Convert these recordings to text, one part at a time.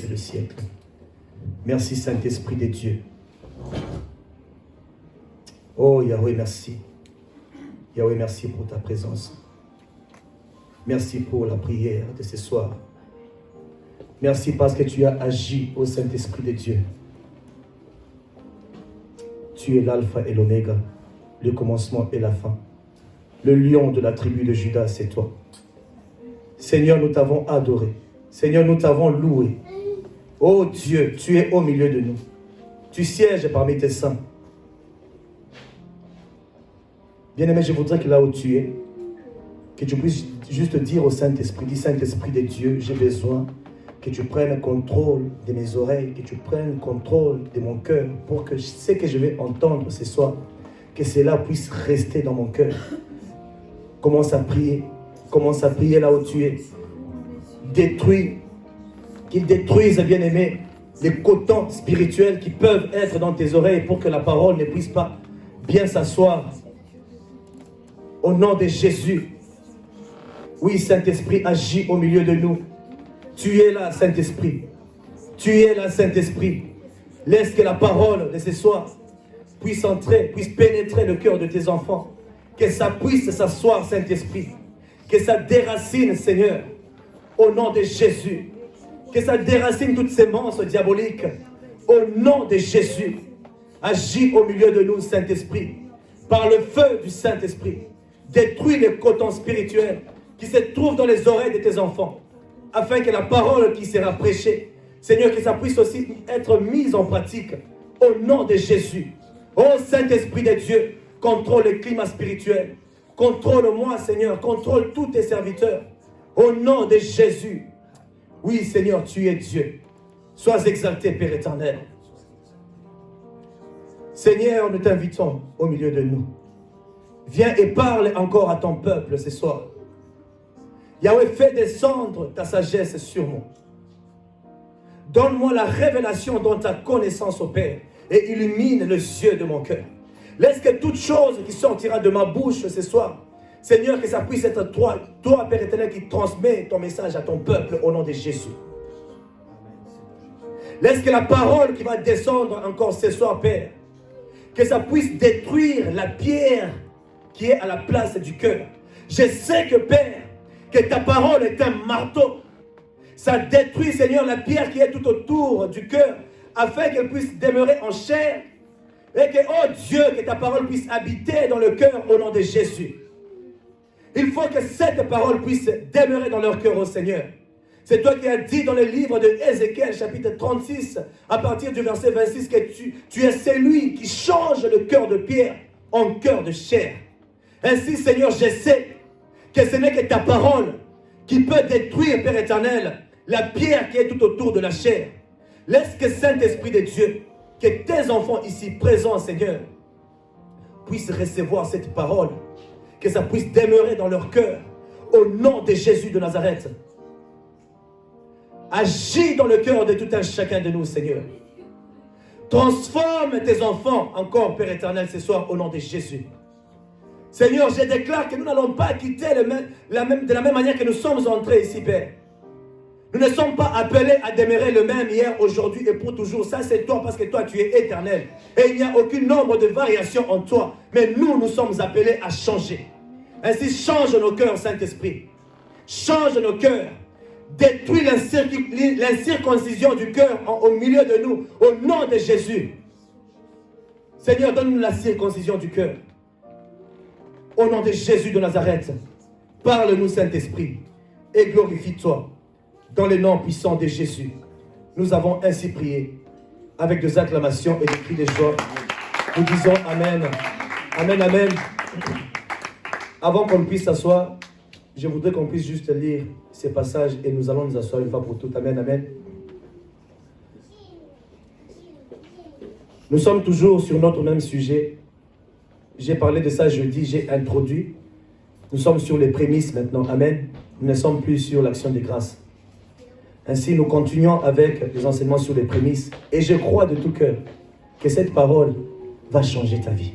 et le siècle. Merci Saint-Esprit de Dieu. Oh Yahweh, merci. Yahweh, merci pour ta présence. Merci pour la prière de ce soir. Merci parce que tu as agi au Saint-Esprit de Dieu. Tu es l'alpha et l'oméga, le commencement et la fin. Le lion de la tribu de Judas, c'est toi. Seigneur, nous t'avons adoré. Seigneur, nous t'avons loué. Oh Dieu, tu es au milieu de nous. Tu sièges parmi tes saints. Bien-aimé, je voudrais que là où tu es, que tu puisses juste dire au Saint-Esprit, dis Saint-Esprit de Dieu, j'ai besoin que tu prennes contrôle de mes oreilles, que tu prennes contrôle de mon cœur, pour que ce que je vais entendre ce soir, que cela puisse rester dans mon cœur. Commence à prier là où tu es. Détruis, qu'il détruise, bien-aimé, les cotons spirituels qui peuvent être dans tes oreilles pour que la parole ne puisse pas bien s'asseoir. Au nom de Jésus. Oui, Saint-Esprit, agis au milieu de nous. Tu es là, Saint-Esprit. Tu es là, Saint-Esprit. Laisse que la parole de ce soir puisse entrer, puisse pénétrer le cœur de tes enfants. Que ça puisse s'asseoir, Saint-Esprit. Que ça déracine, Seigneur, au nom de Jésus. Que ça déracine toutes ces monstres diaboliques. Au nom de Jésus. Agis au milieu de nous, Saint-Esprit. Par le feu du Saint-Esprit. Détruis les cotons spirituels qui se trouvent dans les oreilles de tes enfants, afin que la parole qui sera prêchée, Seigneur, que ça puisse aussi être mise en pratique au nom de Jésus. Oh Saint-Esprit de Dieu, contrôle le climat spirituel. Contrôle-moi, Seigneur, contrôle tous tes serviteurs. Au nom de Jésus. Oui, Seigneur, tu es Dieu. Sois exalté, Père éternel. Seigneur, nous t'invitons au milieu de nous. Viens et parle encore à ton peuple ce soir. Yahweh, fais descendre ta sagesse sur moi. Donne-moi la révélation dans ta connaissance, au Père, et illumine les yeux de mon cœur. Laisse que toute chose qui sortira de ma bouche ce soir, Seigneur, que ça puisse être toi, Père éternel, qui transmet ton message à ton peuple au nom de Jésus. Laisse que la parole qui va descendre encore ce soir, Père, que ça puisse détruire la pierre qui est à la place du cœur. Je sais que, Père, que ta parole est un marteau. Ça détruit, Seigneur, la pierre qui est tout autour du cœur, afin qu'elle puisse demeurer en chair. Et que, oh Dieu, que ta parole puisse habiter dans le cœur au nom de Jésus. Il faut que cette parole puisse demeurer dans leur cœur, oh Seigneur. C'est toi qui as dit dans le livre de Ézéchiel, chapitre 36, à partir du verset 26, que tu es celui qui change le cœur de pierre en cœur de chair. Ainsi, Seigneur, je sais que ce n'est que ta parole qui peut détruire, Père éternel, la pierre qui est tout autour de la chair. Laisse que Saint-Esprit de Dieu, que tes enfants ici présents, Seigneur, puissent recevoir cette parole, que ça puisse demeurer dans leur cœur, au nom de Jésus de Nazareth. Agis dans le cœur de tout un chacun de nous, Seigneur. Transforme tes enfants encore, Père éternel, ce soir, au nom de Jésus. Seigneur, je déclare que nous n'allons pas quitter de la même manière que nous sommes entrés ici, Père. Nous ne sommes pas appelés à demeurer le même hier, aujourd'hui et pour toujours. Ça, c'est toi, parce que toi, tu es éternel. Et il n'y a aucun nombre de variations en toi. Mais nous sommes appelés à changer. Ainsi, change nos cœurs, Saint-Esprit. Change nos cœurs. Détruis l'incirconcision du cœur au milieu de nous, au nom de Jésus. Seigneur, donne-nous la circoncision du cœur. Au nom de Jésus de Nazareth, parle-nous, Saint-Esprit, et glorifie-toi. Dans le nom puissant de Jésus, nous avons ainsi prié, avec des acclamations et des cris de joie. Nous disons Amen. Amen, Amen. Avant qu'on puisse s'asseoir, je voudrais qu'on puisse juste lire ces passages et nous allons nous asseoir une fois pour toutes. Amen, Amen. Nous sommes toujours sur notre même sujet. J'ai parlé de ça jeudi, j'ai introduit. Nous sommes sur les prémices maintenant. Amen. Nous ne sommes plus sur l'action des grâces. Ainsi, nous continuons avec les enseignements sur les prémices. Et je crois de tout cœur que cette parole va changer ta vie.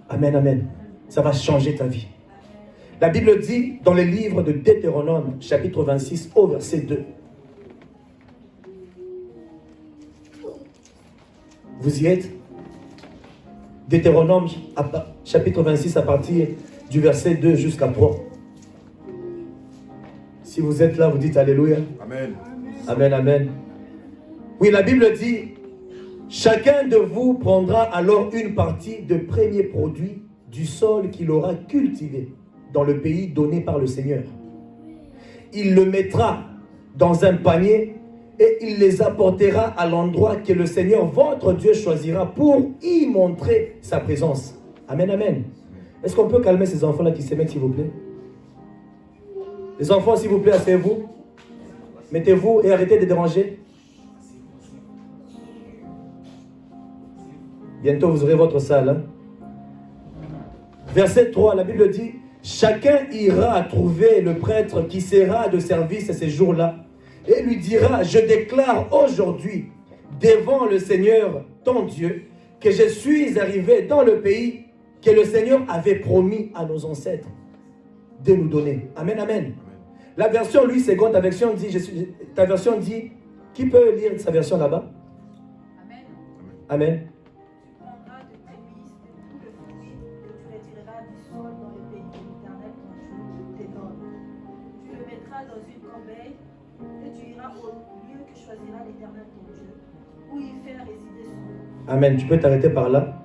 Amen, Amen. Ça va changer ta vie. La Bible dit dans le livre de Deutéronome, chapitre 26, au verset 2. Vous y êtes? Deutéronome, chapitre 26, à partir du verset 2 jusqu'à 3. Si vous êtes là, vous dites Alléluia. Amen. Amen, amen. Oui, la Bible dit, chacun de vous prendra alors une partie de premiers produits du sol qu'il aura cultivé dans le pays donné par le Seigneur. Il le mettra dans un panier et il les apportera à l'endroit que le Seigneur, votre Dieu, choisira pour y montrer sa présence. Amen, amen. Est-ce qu'on peut calmer ces enfants-là qui se mettent, s'il vous plaît? Les enfants, s'il vous plaît, asseyez-vous. Mettez-vous et arrêtez de déranger. Bientôt, vous aurez votre salle. Hein? Verset 3, la Bible dit, chacun ira trouver le prêtre qui sera de service ces jours-là et lui dira, je déclare aujourd'hui devant le Seigneur, ton Dieu, que je suis arrivé dans le pays que le Seigneur avait promis à nos ancêtres de nous donner. Amen, amen. La version, lui, seconde, ta version dit, ta version dit, qui peut lire sa version là-bas? Amen. Amen. Tu prendras de prémices de tout le fruit que tu retireras du sol dans le pays que l'Éternel ton Dieu te donne. Tu le mettras dans une corbeille et tu iras au lieu que choisira l'Éternel ton Dieu, où il fait résider son nom. Amen. Tu peux t'arrêter par là.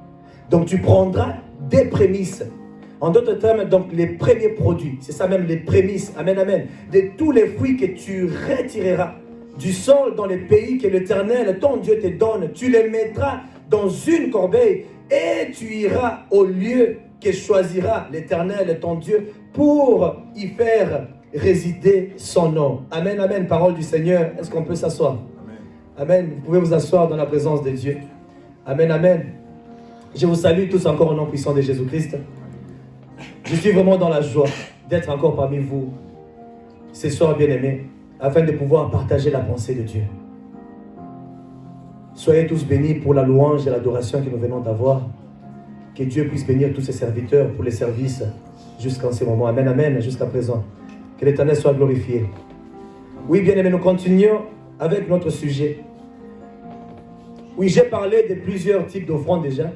Donc tu prendras des prémices. En d'autres termes, donc les premiers produits, c'est ça même les prémices, amen, amen, de tous les fruits que tu retireras du sol dans les pays que l'Éternel, ton Dieu, te donne, tu les mettras dans une corbeille et tu iras au lieu que choisira l'Éternel, ton Dieu, pour y faire résider son nom. Amen, amen, parole du Seigneur. Est-ce qu'on peut s'asseoir? Amen. Vous pouvez vous asseoir dans la présence de Dieu. Amen, amen. Je vous salue tous encore au nom puissant de Jésus-Christ. Je suis vraiment dans la joie d'être encore parmi vous ce soir, bien-aimés, afin de pouvoir partager la pensée de Dieu. Soyez tous bénis pour la louange et l'adoration que nous venons d'avoir. Que Dieu puisse bénir tous ses serviteurs pour les services jusqu'en ce moment. Amen, amen, jusqu'à présent. Que l'Éternel soit glorifié. Oui, bien-aimés, nous continuons avec notre sujet. Oui, j'ai parlé de plusieurs types d'offrandes déjà.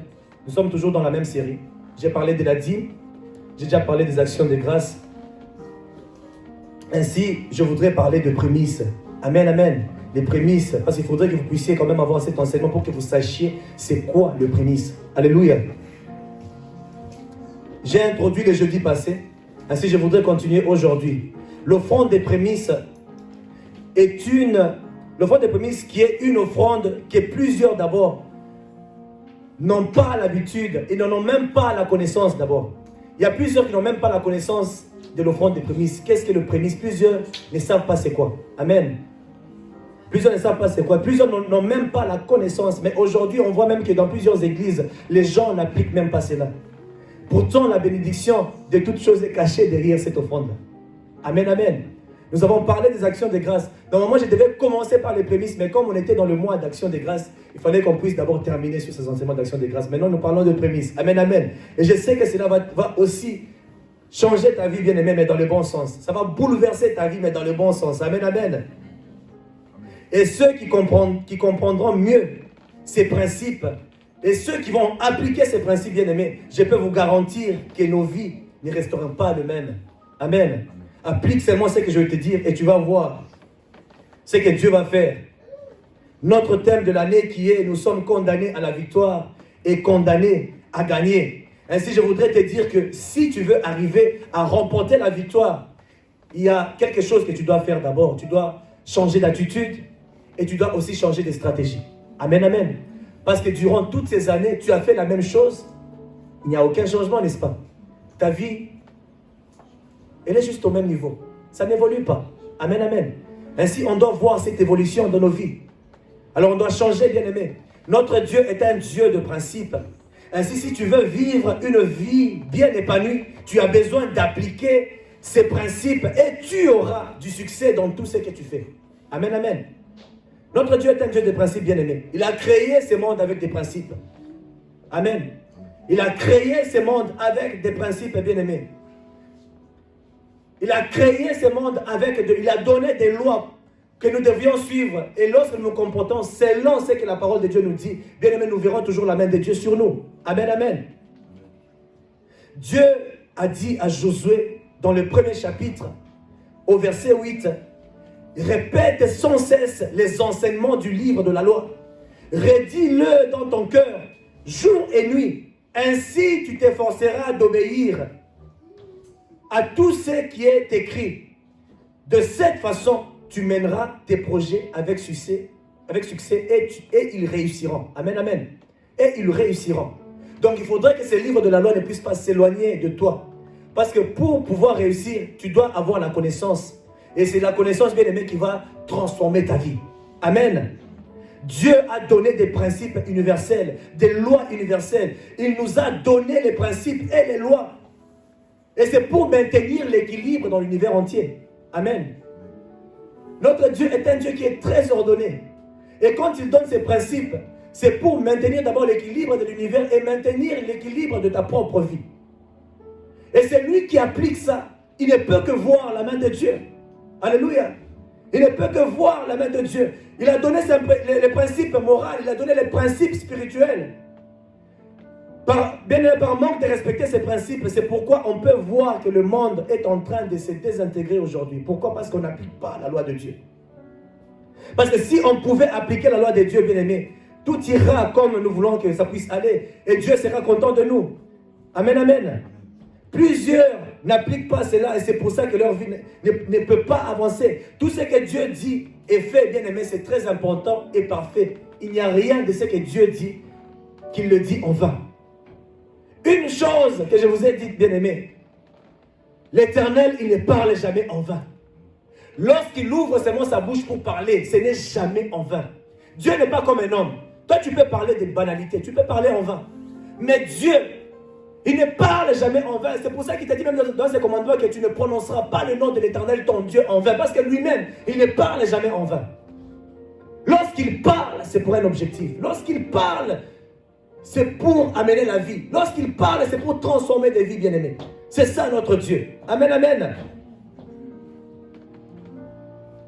Nous sommes toujours dans la même série. J'ai parlé de la dîme. J'ai déjà parlé des actions de grâce. Ainsi, je voudrais parler de prémices. Amen, amen. Les prémices. Parce qu'il faudrait que vous puissiez quand même avoir cet enseignement pour que vous sachiez c'est quoi le prémisse. Alléluia. J'ai introduit le jeudi passé. Ainsi, je voudrais continuer aujourd'hui. L'offrande des prémices est l'offrande des prémices qui est une offrande que plusieurs d'abord n'ont pas l'habitude et n'en ont même pas la connaissance d'abord. Il y a plusieurs qui n'ont même pas la connaissance de l'offrande des prémices. Qu'est-ce que le prémisse? Plusieurs ne savent pas c'est quoi. Amen. Plusieurs ne savent pas c'est quoi. Plusieurs n'ont même pas la connaissance. Mais aujourd'hui, on voit même que dans plusieurs églises, les gens n'appliquent même pas cela. Pourtant, la bénédiction de toutes choses est cachée derrière cette offrande. Amen, amen. Nous avons parlé des actions de grâce. Normalement, je devais commencer par les prémices, mais comme on était dans le mois d'action de grâce, il fallait qu'on puisse d'abord terminer sur ces enseignements d'action de grâce. Maintenant, nous parlons de prémices. Amen, amen. Et je sais que cela va aussi changer ta vie, bien-aimé, mais dans le bon sens. Ça va bouleverser ta vie, mais dans le bon sens. Amen, amen. Et ceux qui comprendront mieux ces principes, et ceux qui vont appliquer ces principes, bien-aimés, je peux vous garantir que nos vies ne resteront pas les mêmes. Amen. Applique seulement ce que je vais te dire et tu vas voir ce que Dieu va faire. Notre thème de l'année qui est « Nous sommes condamnés à la victoire et condamnés à gagner ». Ainsi, je voudrais te dire que si tu veux arriver à remporter la victoire, il y a quelque chose que tu dois faire d'abord. Tu dois changer d'attitude et tu dois aussi changer de stratégie. Amen, amen. Parce que durant toutes ces années, tu as fait la même chose. Il n'y a aucun changement, n'est-ce pas? Ta vie, elle est juste au même niveau. Ça n'évolue pas. Amen, amen. Ainsi, on doit voir cette évolution dans nos vies. Alors, on doit changer, bien-aimé. Notre Dieu est un Dieu de principe. Ainsi, si tu veux vivre une vie bien épanouie, tu as besoin d'appliquer ces principes et tu auras du succès dans tout ce que tu fais. Amen, amen. Notre Dieu est un Dieu de principes, bien-aimé. Il a créé ce monde avec des principes. Amen. Il a créé ce monde avec des principes, bien-aimés. Il a créé ce monde avec, il a donné des lois que nous devions suivre. Et lorsque nous nous comportons selon ce que la parole de Dieu nous dit, bien aimé, nous verrons toujours la main de Dieu sur nous. Amen, amen. Dieu a dit à Josué, dans le premier chapitre, au verset 8, répète sans cesse les enseignements du livre de la loi. Redis-le dans ton cœur, jour et nuit. Ainsi tu t'efforceras d'obéir à tout ce qui est écrit. De cette façon, tu mèneras tes projets avec succès et ils réussiront. Amen, amen. Et ils réussiront. Donc il faudrait que ces livres de la loi ne puissent pas s'éloigner de toi. Parce que pour pouvoir réussir, tu dois avoir la connaissance. Et c'est la connaissance, bien aimé, qui va transformer ta vie. Amen. Dieu a donné des principes universels, des lois universelles. Il nous a donné les principes et les lois. Et c'est pour maintenir l'équilibre dans l'univers entier. Amen. Notre Dieu est un Dieu qui est très ordonné. Et quand il donne ses principes, c'est pour maintenir d'abord l'équilibre de l'univers et maintenir l'équilibre de ta propre vie. Et c'est lui qui applique ça. Il ne peut que voir la main de Dieu. Alléluia. Il ne peut que voir la main de Dieu. Il a donné les principes moraux, il a donné les principes spirituels. Par manque de respecter ces principes, c'est pourquoi on peut voir que le monde est en train de se désintégrer aujourd'hui. Pourquoi? Parce qu'on n'applique pas la loi de Dieu. Parce que si on pouvait appliquer la loi de Dieu, bien aimé, tout ira comme nous voulons que ça puisse aller. Et Dieu sera content de nous. Amen, amen. Plusieurs n'appliquent pas cela et c'est pour ça que leur vie ne peut pas avancer. Tout ce que Dieu dit et fait, bien aimé, c'est très important et parfait. Il n'y a rien de ce que Dieu dit qu'il le dit en vain. Une chose que je vous ai dit, bien aimé, l'Éternel, il ne parle jamais en vain. Lorsqu'il ouvre seulement sa bouche pour parler, ce n'est jamais en vain. Dieu n'est pas comme un homme. Toi, tu peux parler de banalités, tu peux parler en vain. Mais Dieu, il ne parle jamais en vain. C'est pour ça qu'il t'a dit même dans ses commandements que tu ne prononceras pas le nom de l'Éternel, ton Dieu, en vain. Parce que lui-même, il ne parle jamais en vain. Lorsqu'il parle, c'est pour un objectif. Lorsqu'il parle, c'est pour amener la vie. Lorsqu'il parle, c'est pour transformer des vies, bien-aimées. C'est ça notre Dieu. Amen, amen.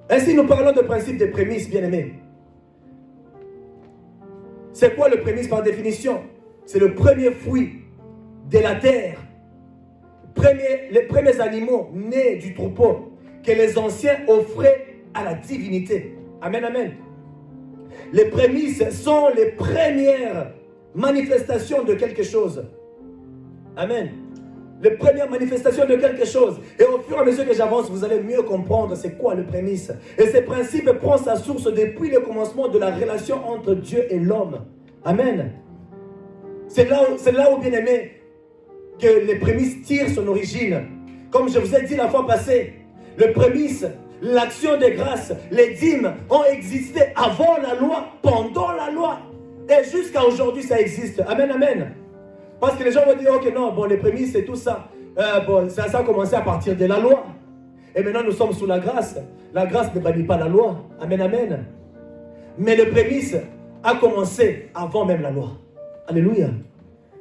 Ainsi, nous parlons de principe des prémices, bien-aimés. C'est quoi le prémisse par définition? C'est le premier fruit de la terre. Les premiers animaux nés du troupeau que les anciens offraient à la divinité. Amen, amen. Les prémices sont les premières manifestations de quelque chose. Amen. Les premières manifestations de quelque chose. Et au fur et à mesure que j'avance, vous allez mieux comprendre c'est quoi le prémisse. Et ce principe prend sa source depuis le commencement de la relation entre Dieu et l'homme. Amen. C'est là où, bien aimé, que les prémices tirent son origine. Comme je vous ai dit la fois passée, le prémisse, l'action de grâce, les dîmes ont existé avant la loi, pendant la loi. Et jusqu'à aujourd'hui, ça existe. Amen, amen. Parce que les gens vont dire, ok, non, bon, les prémices, c'est tout ça. Ça a commencé à partir de la loi. Et maintenant, nous sommes sous la grâce. La grâce ne bannit pas la loi. Amen, amen. Mais le prémisse a commencé avant même la loi. Alléluia.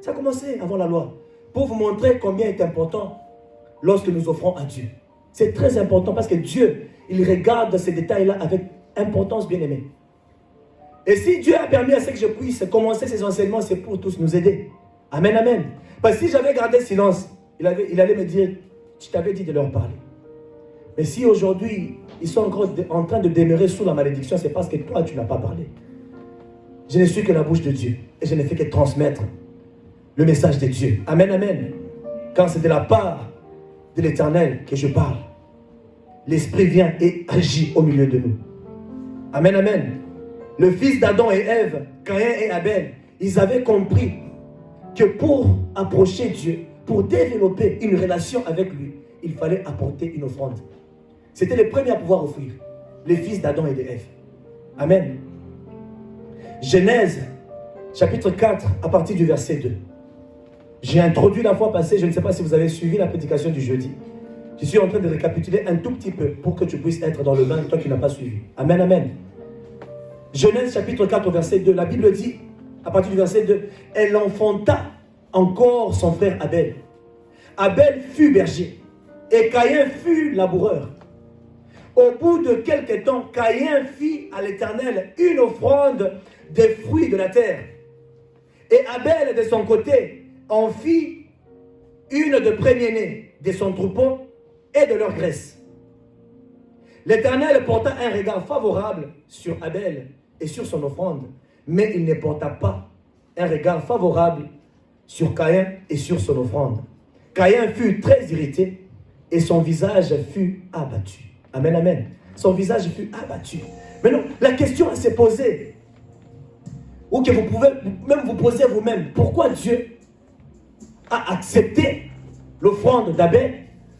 Ça a commencé avant la loi. Pour vous montrer combien est important lorsque nous offrons à Dieu. C'est très important parce que Dieu, il regarde ces détails-là avec importance, bien-aimée. Et si Dieu a permis à ce que je puisse commencer ces enseignements, c'est pour tous nous aider. Amen, amen. Parce que si j'avais gardé silence, il allait me dire, je t'avais dit de leur parler. Mais si aujourd'hui, ils sont encore en train de demeurer sous la malédiction, c'est parce que toi, tu n'as pas parlé. Je ne suis que la bouche de Dieu. Et je ne fais que transmettre le message de Dieu. Amen, amen. Quand c'est de la part de l'Éternel que je parle, l'Esprit vient et agit au milieu de nous. Amen, amen. Le fils d'Adam et Ève, Caïn et Abel, ils avaient compris que pour approcher Dieu, pour développer une relation avec lui, il fallait apporter une offrande. C'était les premiers à pouvoir offrir, les fils d'Adam et d'Ève. Amen. Genèse, chapitre 4, à partir du verset 2. J'ai introduit la fois passée, je ne sais pas si vous avez suivi la prédication du jeudi. Je suis en train de récapituler un tout petit peu pour que tu puisses être dans le bain, toi qui n'as pas suivi. Amen, amen. Genèse, chapitre 4, au verset 2, la Bible dit, à partir du verset 2, elle enfanta encore son frère Abel. Abel fut berger et Caïn fut laboureur. Au bout de quelque temps, Caïn fit à l'Éternel une offrande des fruits de la terre. Et Abel, de son côté, en fit une de premiers-nés de son troupeau et de leur graisse. L'Éternel porta un regard favorable sur Abel et sur son offrande, mais il ne porta pas un regard favorable sur Caïn et sur son offrande. Caïn fut très irrité et son visage fut abattu. Amen, amen. Son visage fut abattu. Maintenant, la question s'est posée, ou que vous pouvez même vous poser vous-même, pourquoi Dieu a accepté l'offrande d'Abel,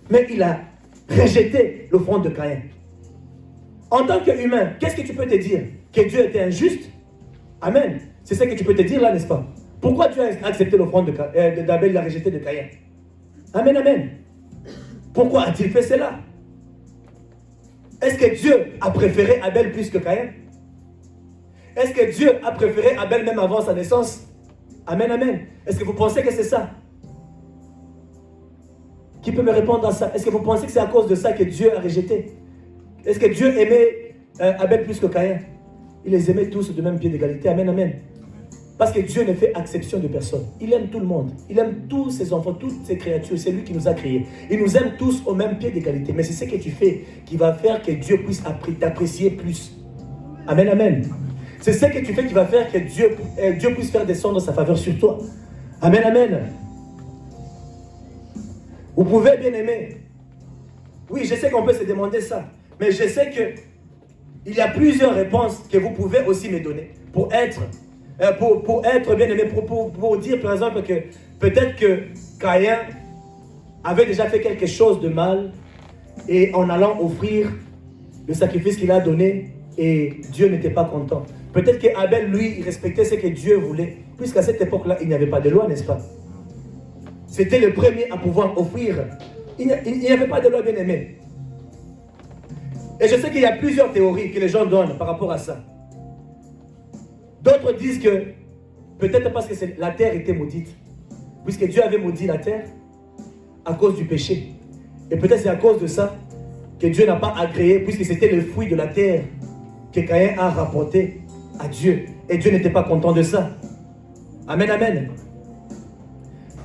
mais il a rejeté l'offrande de Caïn? En tant qu'humain, qu'est-ce que tu peux te dire? Que Dieu était injuste? Amen. C'est ça que tu peux te dire là, n'est-ce pas? Pourquoi Dieu a accepté l'offrande d'Abel, il a rejeté de Caïn? Amen, amen. Pourquoi a-t-il fait cela? Est-ce que Dieu a préféré Abel plus que Caïn? Est-ce que Dieu a préféré Abel même avant sa naissance? Amen, amen. Est-ce que vous pensez que c'est ça? Qui peut me répondre à ça? Est-ce que vous pensez que c'est à cause de ça que Dieu a rejeté? Est-ce que Dieu aimait Abel plus que Caïn? Il les aimait tous de même pied d'égalité. Amen, amen. Parce que Dieu ne fait exception de personne. Il aime tout le monde. Il aime tous ses enfants, toutes ses créatures. C'est lui qui nous a créés. Il nous aime tous au même pied d'égalité. Mais c'est ce que tu fais qui va faire que Dieu puisse t'apprécier plus. Amen, amen. C'est ce que tu fais qui va faire que Dieu puisse faire descendre sa faveur sur toi. Amen, amen. Vous pouvez bien aimer. Oui, je sais qu'on peut se demander ça. Mais je sais qu'il y a plusieurs réponses que vous pouvez aussi me donner pour être bien aimé, pour dire par exemple que peut-être que Caïn avait déjà fait quelque chose de mal et en allant offrir le sacrifice qu'il a donné et Dieu n'était pas content. Peut-être qu'Abel, lui, il respectait ce que Dieu voulait, puisqu'à cette époque-là, il n'y avait pas de loi, n'est-ce pas? C'était le premier à pouvoir offrir. Il n'y avait pas de loi, bien aimé. Et je sais qu'il y a plusieurs théories que les gens donnent par rapport à ça. D'autres disent que peut-être parce que la terre était maudite, puisque Dieu avait maudit la terre à cause du péché. Et peut-être c'est à cause de ça que Dieu n'a pas agréé, puisque c'était le fruit de la terre que Caïn a rapporté à Dieu. Et Dieu n'était pas content de ça. Amen, amen.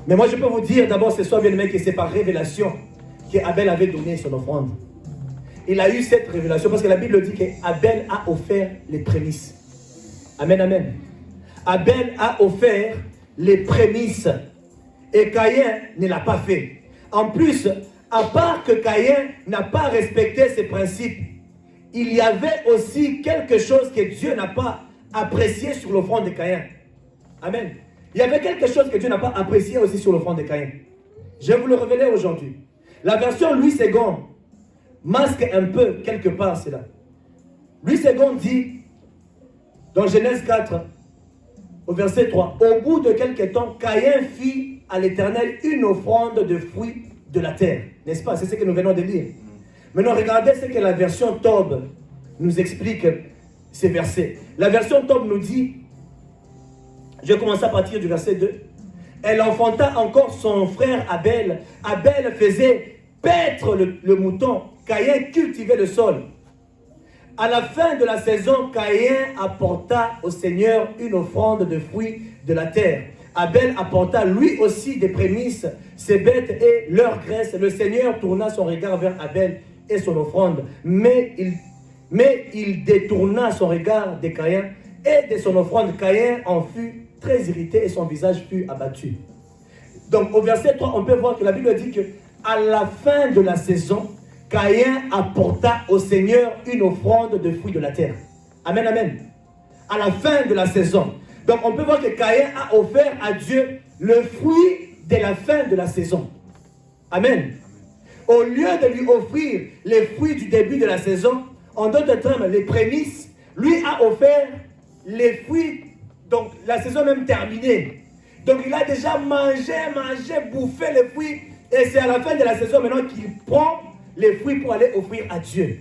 Mais moi je peux vous dire d'abord ce soir, bien aimé, que c'est par révélation qu'Abel avait donné son offrande. Il a eu cette révélation parce que la Bible dit qu'Abel a offert les prémices. Amen, amen. Abel a offert les prémices et Caïn ne l'a pas fait. En plus, à part que Caïn n'a pas respecté ses principes, il y avait aussi quelque chose que Dieu n'a pas apprécié sur l'offrande de Caïn. Amen. Il y avait quelque chose que Dieu n'a pas apprécié aussi sur l'offrande de Caïn. Je vais vous le révéler aujourd'hui. La version Louis II masque un peu quelque part cela. Louis II dit dans Genèse 4, au verset 3, au bout de quelque temps, Caïn fit à l'Éternel une offrande de fruits de la terre. N'est-ce pas? C'est ce que nous venons de lire. Maintenant, regardez ce que la version Tob nous explique ces versets. La version Tob nous dit, je vais commencer à partir du verset 2. Elle enfanta encore son frère Abel. Abel faisait paître le mouton. Caïn cultivait le sol. À la fin de la saison, Caïn apporta au Seigneur une offrande de fruits de la terre. Abel apporta lui aussi des prémices, ses bêtes et leur graisse. Le Seigneur tourna son regard vers Abel et son offrande. Mais il détourna son regard de Caïn et de son offrande. Caïn en fut très irrité et son visage fut abattu. Donc au verset 3, on peut voir que la Bible dit que à la fin de la saison, Caïn apporta au Seigneur une offrande de fruits de la terre. Amen, amen. À la fin de la saison. Donc on peut voir que Caïn a offert à Dieu le fruit de la fin de la saison. Amen. Au lieu de lui offrir les fruits du début de la saison, en d'autres termes, les prémices, lui a offert les fruits, donc la saison même terminée. Donc il a déjà mangé, bouffé les fruits, et c'est à la fin de la saison maintenant qu'il prend les fruits pour aller offrir à Dieu.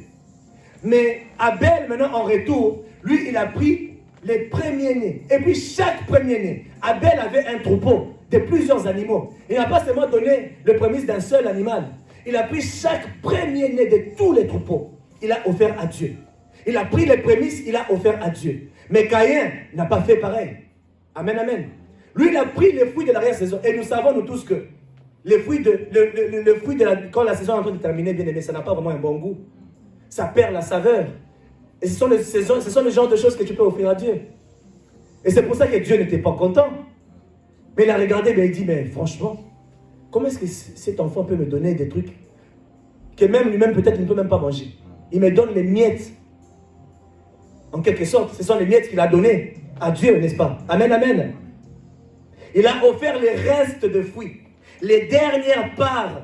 Mais Abel, maintenant en retour, lui, il a pris les premiers-nés. Et puis chaque premier-né, Abel avait un troupeau de plusieurs animaux. Il n'a pas seulement donné le prémisse d'un seul animal. Il a pris chaque premier-né de tous les troupeaux. il a offert à Dieu. Il a pris les prémices, il a offert à Dieu. Mais Caïn n'a pas fait pareil. Amen, amen. Lui, il a pris les fruits de l'arrière-saison. Et nous savons, nous tous, que les fruits quand la saison est en train de terminer, bien aimé, ça n'a pas vraiment un bon goût. Ça perd la saveur. Et ce sont le genre de choses que tu peux offrir à Dieu. Et c'est pour ça que Dieu n'était pas content. Mais il a regardé, mais il dit, mais franchement, comment est-ce que cet enfant peut me donner des trucs que même lui-même, peut-être, il ne peut même pas manger? Il me donne les miettes. En quelque sorte, ce sont les miettes qu'il a données à Dieu, n'est-ce pas? Amen, amen. Il a offert les restes de fruits, les dernières parts.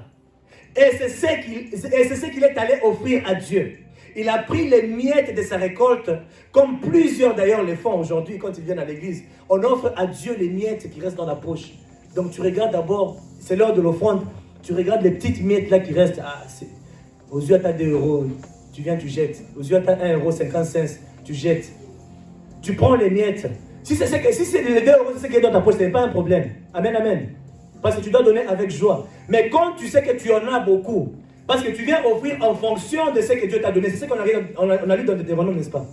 Et c'est ce qu'il est allé offrir à Dieu. Il a pris les miettes de sa récolte, comme plusieurs d'ailleurs le font aujourd'hui quand ils viennent à l'église. On offre à Dieu les miettes qui restent dans la poche. Donc tu regardes d'abord, c'est l'heure de l'offrande, tu regardes les petites miettes là qui restent. Ah, aux yeux, tu as 2 euros, tu viens, tu jettes. Aux yeux, tu as 1,50 €, tu jettes. Tu prends les miettes. Si c'est les 2 euros, c'est ce qui est dans ta poche, ce n'est pas un problème. Amen, amen. Parce que tu dois donner avec joie. Mais quand tu sais que tu en as beaucoup, parce que tu viens offrir en fonction de ce que Dieu t'a donné. C'est ce qu'on a lu dans Deutéronome, n'est-ce pas?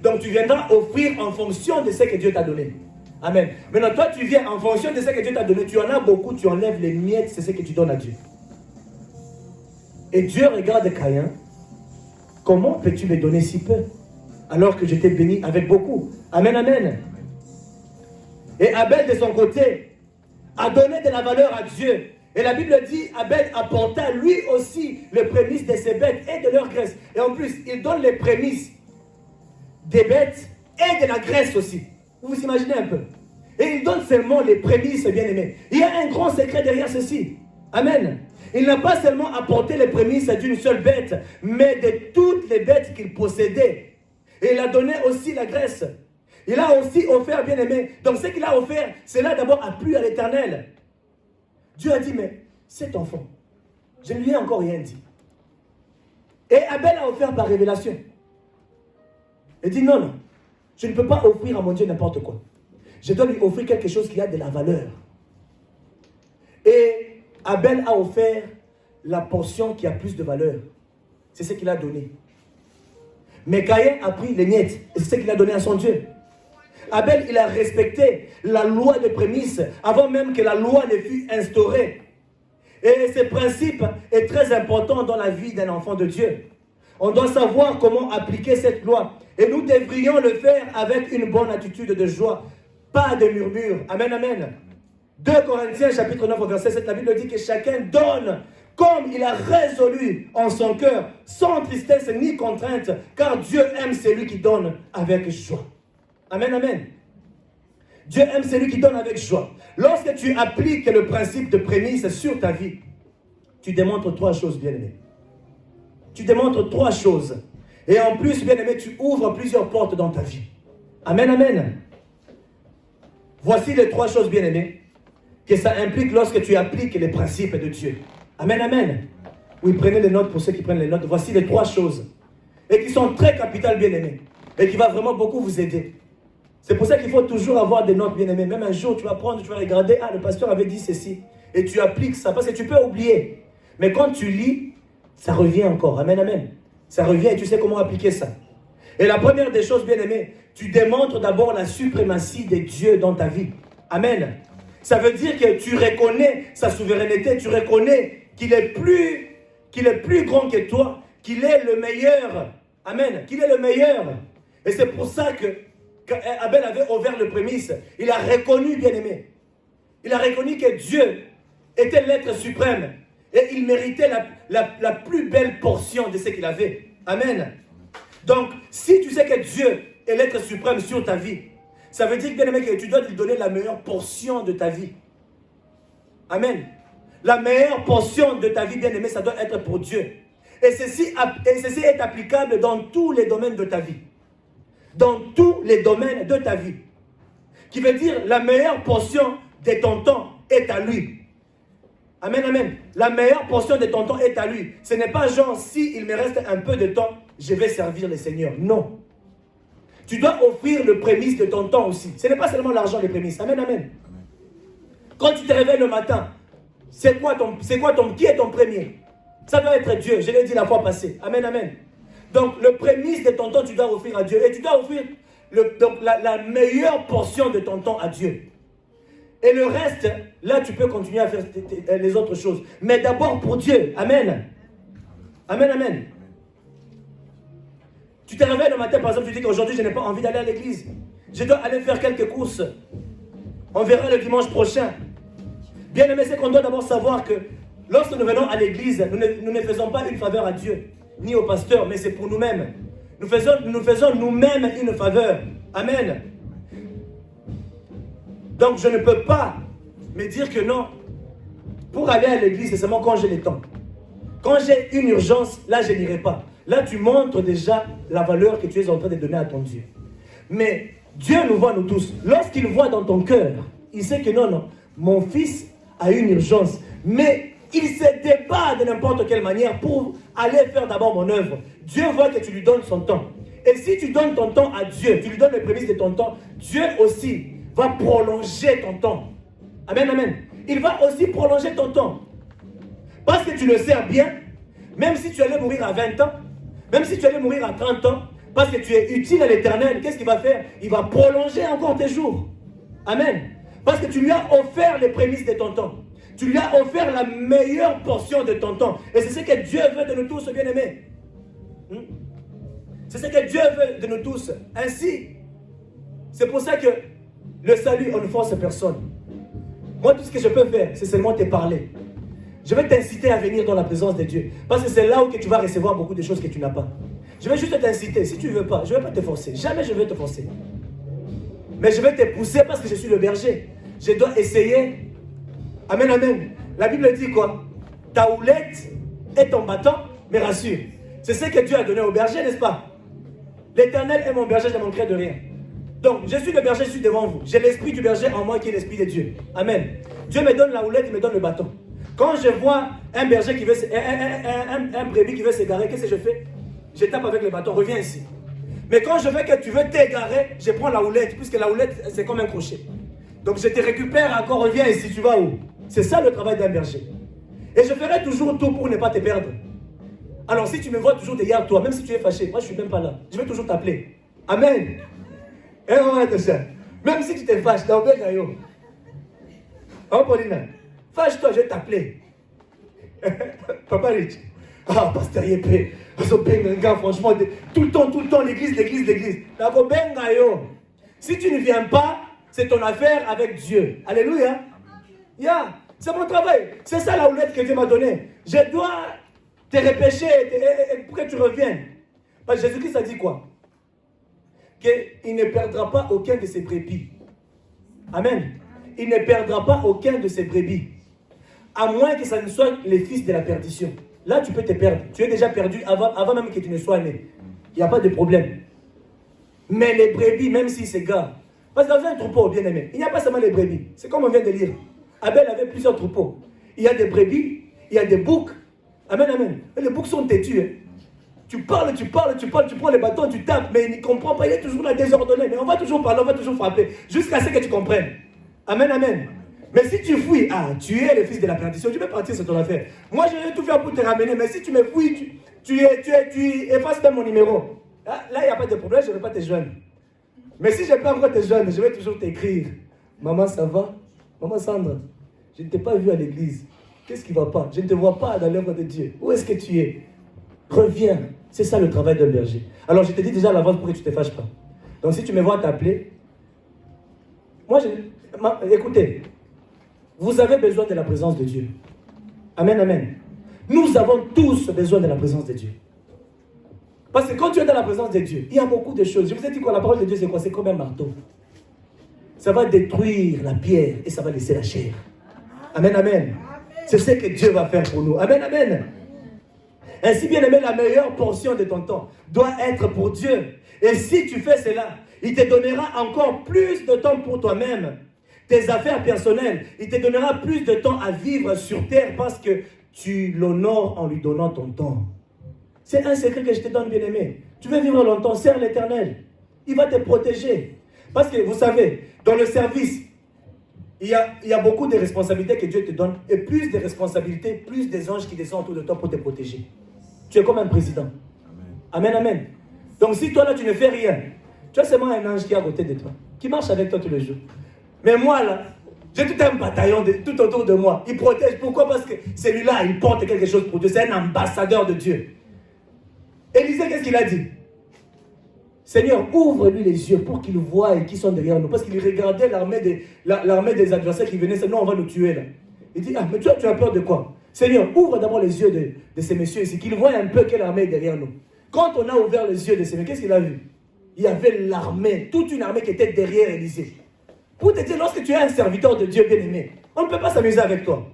Donc tu viendras offrir en fonction de ce que Dieu t'a donné. Amen. Maintenant, toi, tu viens en fonction de ce que Dieu t'a donné. Tu en as beaucoup, tu enlèves les miettes, c'est ce que tu donnes à Dieu. Et Dieu regarde Caïn. Comment peux-tu me donner si peu alors que je t'ai béni avec beaucoup? Amen, amen. Et Abel, de son côté, a donné de la valeur à Dieu. Et la Bible dit, Abel apporta lui aussi les prémices de ses bêtes et de leur graisse. Et en plus, il donne les prémices des bêtes et de la graisse aussi. Vous vous imaginez un peu? Et il donne seulement les prémices, bien-aimés. Il y a un grand secret derrière ceci. Amen. Il n'a pas seulement apporté les prémices d'une seule bête, mais de toutes les bêtes qu'il possédait. Et il a donné aussi la graisse. Il a aussi offert, bien-aimé. Donc ce qu'il a offert, cela d'abord a plu à l'Éternel. Dieu a dit, mais cet enfant, je ne lui ai encore rien dit. Et Abel a offert par révélation. Il dit, non, je ne peux pas offrir à mon Dieu n'importe quoi. Je dois lui offrir quelque chose qui a de la valeur. Et Abel a offert la portion qui a plus de valeur. C'est ce qu'il a donné. Mais Caïn a pris les miettes. Et c'est ce qu'il a donné à son Dieu. Abel, il a respecté la loi des prémices avant même que la loi ne fût instaurée. Et ce principe est très important dans la vie d'un enfant de Dieu. On doit savoir comment appliquer cette loi. Et nous devrions le faire avec une bonne attitude de joie. Pas de murmure. Amen, amen. 2 Corinthiens chapitre 9 verset 7, la Bible dit que chacun donne comme il a résolu en son cœur, sans tristesse ni contrainte, car Dieu aime celui qui donne avec joie. Amen, amen. Dieu aime celui qui donne avec joie. Lorsque tu appliques le principe de prémisse sur ta vie, tu démontres 3 choses, bien-aimé. Tu démontres 3 choses. Et en plus, bien-aimé, tu ouvres plusieurs portes dans ta vie. Amen, amen. Voici les 3 choses, bien-aimé, que ça implique lorsque tu appliques les principes de Dieu. Amen, amen. Oui, prenez les notes pour ceux qui prennent les notes. Voici les 3 choses. Et qui sont très capitales, bien-aimé. Et qui va vraiment beaucoup vous aider. C'est pour ça qu'il faut toujours avoir des notes, bien-aimées. Même un jour, tu vas prendre, tu vas regarder, ah, le pasteur avait dit ceci. Et tu appliques ça, parce que tu peux oublier. Mais quand tu lis, ça revient encore. Amen, amen. Ça revient et tu sais comment appliquer ça. Et la première des choses, bien-aimées, tu démontres d'abord la suprématie de Dieu dans ta vie. Amen. Ça veut dire que tu reconnais sa souveraineté, tu reconnais qu'il est plus grand que toi, qu'il est le meilleur. Amen. Qu'il est le meilleur. Et c'est pour ça que quand Abel avait ouvert le prémisse, il a reconnu, bien-aimé, il a reconnu que Dieu était l'être suprême et il méritait la plus belle portion de ce qu'il avait. Amen. Donc, si tu sais que Dieu est l'être suprême sur ta vie, ça veut dire, bien-aimé, que tu dois lui donner la meilleure portion de ta vie. Amen. La meilleure portion de ta vie, bien-aimé, ça doit être pour Dieu. Et ceci est applicable dans tous les domaines de ta vie. Dans tous les domaines de ta vie. Qui veut dire la meilleure portion de ton temps est à lui. Amen, amen. La meilleure portion de ton temps est à lui. Ce n'est pas genre, si il me reste un peu de temps, je vais servir le Seigneur. Non. Tu dois offrir le prémisse de ton temps aussi. Ce n'est pas seulement l'argent, les prémices. Amen, amen. Quand tu te réveilles le matin, qui est ton premier? Ça doit être Dieu. Je l'ai dit la fois passée. Amen, amen. Donc, le prémisse de ton temps, tu dois offrir à Dieu. Et tu dois offrir la meilleure portion de ton temps à Dieu. Et le reste, là, tu peux continuer à faire les autres choses. Mais d'abord pour Dieu. Amen. Amen, amen. Tu te réveilles le matin, par exemple, tu dis qu'aujourd'hui, je n'ai pas envie d'aller à l'église. Je dois aller faire quelques courses. On verra le dimanche prochain. Bien aimé, c'est qu'on doit d'abord savoir que lorsque nous venons à l'église, nous ne faisons pas une faveur à Dieu, ni au pasteur, mais c'est pour nous-mêmes. Nous faisons nous-mêmes une faveur. Amen. Donc je ne peux pas me dire que non. Pour aller à l'église, c'est seulement quand j'ai le temps. Quand j'ai une urgence, là je n'irai pas. Là tu montres déjà la valeur que tu es en train de donner à ton Dieu. Mais Dieu nous voit nous tous. Lorsqu'il voit dans ton cœur, il sait que non, mon fils a une urgence. Mais il se débat de n'importe quelle manière pour aller faire d'abord mon œuvre. Dieu voit que tu lui donnes son temps. Et si tu donnes ton temps à Dieu, tu lui donnes les prémices de ton temps, Dieu aussi va prolonger ton temps. Amen, amen. Il va aussi prolonger ton temps. Parce que tu le sers bien, même si tu allais mourir à 20 ans, même si tu allais mourir à 30 ans, parce que tu es utile à l'Éternel, qu'est-ce qu'il va faire? Il va prolonger encore tes jours. Amen. Parce que tu lui as offert les prémices de ton temps. Tu lui as offert la meilleure portion de ton temps. Et c'est ce que Dieu veut de nous tous, bien-aimés. C'est ce que Dieu veut de nous tous. Ainsi, c'est pour ça que le salut, on ne force personne. Moi, tout ce que je peux faire, c'est seulement te parler. Je vais t'inciter à venir dans la présence de Dieu. Parce que c'est là où que tu vas recevoir beaucoup de choses que tu n'as pas. Je vais juste t'inciter. Si tu ne veux pas, je ne vais pas te forcer. Jamais je vais te forcer. Mais je vais te pousser parce que je suis le berger. Je dois essayer. Amen, amen. La Bible dit quoi? Ta houlette et ton bâton me rassurent. C'est ce que Dieu a donné au berger, n'est-ce pas? L'Éternel est mon berger, je ne manquerai de rien. Donc, je suis le berger, je suis devant vous. J'ai l'esprit du berger en moi qui est l'esprit de Dieu. Amen. Dieu me donne la houlette, il me donne le bâton. Quand je vois un berger qui veut, un brebis qui veut s'égarer, qu'est-ce que je fais? Je tape avec le bâton, reviens ici. Mais quand je veux que tu veux t'égarer, je prends la houlette, puisque la houlette, c'est comme un crochet. Donc je te récupère encore, reviens ici, tu vas où? C'est ça le travail d'un berger. Et je ferai toujours tout pour ne pas te perdre. Alors si tu me vois toujours derrière toi, même si tu es fâché, moi je ne suis même pas là. Je vais toujours t'appeler. Amen. Et on va être ça. Même si tu te fâches, t'as oublié Gaïo. Oh Paulina, fâche-toi, je vais t'appeler. Papa Rich. Ah, pasteur Yepé. Franchement, tout le temps, l'église. D'accord, ben Gaïo. Si tu ne viens pas, c'est ton affaire avec Dieu. Alléluia. Yeah. C'est mon travail. C'est ça la houlette que Dieu m'a donnée. Je dois te repêcher pour que tu reviennes. Parce que Jésus-Christ a dit quoi? Qu'il ne perdra pas aucun de ses brebis. Amen. Il ne perdra pas aucun de ses brebis. À moins que ça ne soit les fils de la perdition. Là, tu peux te perdre. Tu es déjà perdu avant même que tu ne sois né. Il n'y a pas de problème. Mais les brebis, même s'ils s'égarent. Parce que dans un troupeau, bien aimé, il n'y a pas seulement les brebis. C'est comme on vient de lire. Abel avait plusieurs troupeaux. Il y a des brebis, il y a des boucs. Amen, amen. Et les boucs sont têtus. Hein. Tu parles, tu prends les bâtons, tu tapes, mais il ne comprend pas, il est toujours là désordonné. Mais on va toujours parler, on va toujours frapper, jusqu'à ce que tu comprennes. Amen, amen. Mais si tu fouilles, tu es le fils de la perdition, tu peux partir sur ton affaire. Moi, je vais tout faire pour te ramener, mais si tu me fouilles, tu effaces même mon numéro. Là, il n'y a pas de problème, je ne vais pas te joindre. Mais si je ne peux pas encore te joindre, je vais toujours t'écrire. Maman, ça va? Maman Sandra, je ne t'ai pas vu à l'église. Qu'est-ce qui ne va pas? Je ne te vois pas dans l'œuvre de Dieu. Où est-ce que tu es? Reviens. C'est ça le travail d'un berger. Alors, je te dis déjà à l'avance pour que tu ne te fâches pas. Donc, si tu me vois t'appeler, écoutez, vous avez besoin de la présence de Dieu. Amen, amen. Nous avons tous besoin de la présence de Dieu. Parce que quand tu es dans la présence de Dieu, il y a beaucoup de choses. Je vous ai dit quoi? La parole de Dieu, c'est quoi? C'est comme un marteau. Ça va détruire la pierre et ça va laisser la chair. Amen, amen. C'est ce que Dieu va faire pour nous. Amen, amen. Ainsi, bien aimé, la meilleure portion de ton temps doit être pour Dieu. Et si tu fais cela, il te donnera encore plus de temps pour toi-même. Tes affaires personnelles, il te donnera plus de temps à vivre sur terre parce que tu l'honores en lui donnant ton temps. C'est un secret que je te donne, bien aimé. Tu veux vivre longtemps, sers l'Éternel. Il va te protéger. Parce que vous savez, dans le service, il y a beaucoup de responsabilités que Dieu te donne. Et plus de responsabilités, plus des anges qui descendent autour de toi pour te protéger. Tu es comme un président. Amen, amen. Donc si toi là tu ne fais rien, tu as seulement un ange qui est à côté de toi, qui marche avec toi tous les jours. Mais moi là, j'ai tout un bataillon tout autour de moi. Il protège. Pourquoi? Parce que celui-là, il porte quelque chose pour Dieu. C'est un ambassadeur de Dieu. Élisée, qu'est-ce qu'il a dit? Seigneur, ouvre-lui les yeux pour qu'il voie qui sont derrière nous. Parce qu'il regardait l'armée des adversaires qui venaient. Sinon, on va nous tuer là. Il dit, ah, mais toi, tu as peur de quoi? Seigneur, ouvre d'abord les yeux de ces messieurs ici, qu'ils voient un peu quelle armée est derrière nous. Quand on a ouvert les yeux de ces messieurs, qu'est-ce qu'il a vu? Il y avait l'armée, toute une armée qui était derrière Élisée. Pour te dire, lorsque tu es un serviteur de Dieu bien-aimé, on ne peut pas s'amuser avec toi.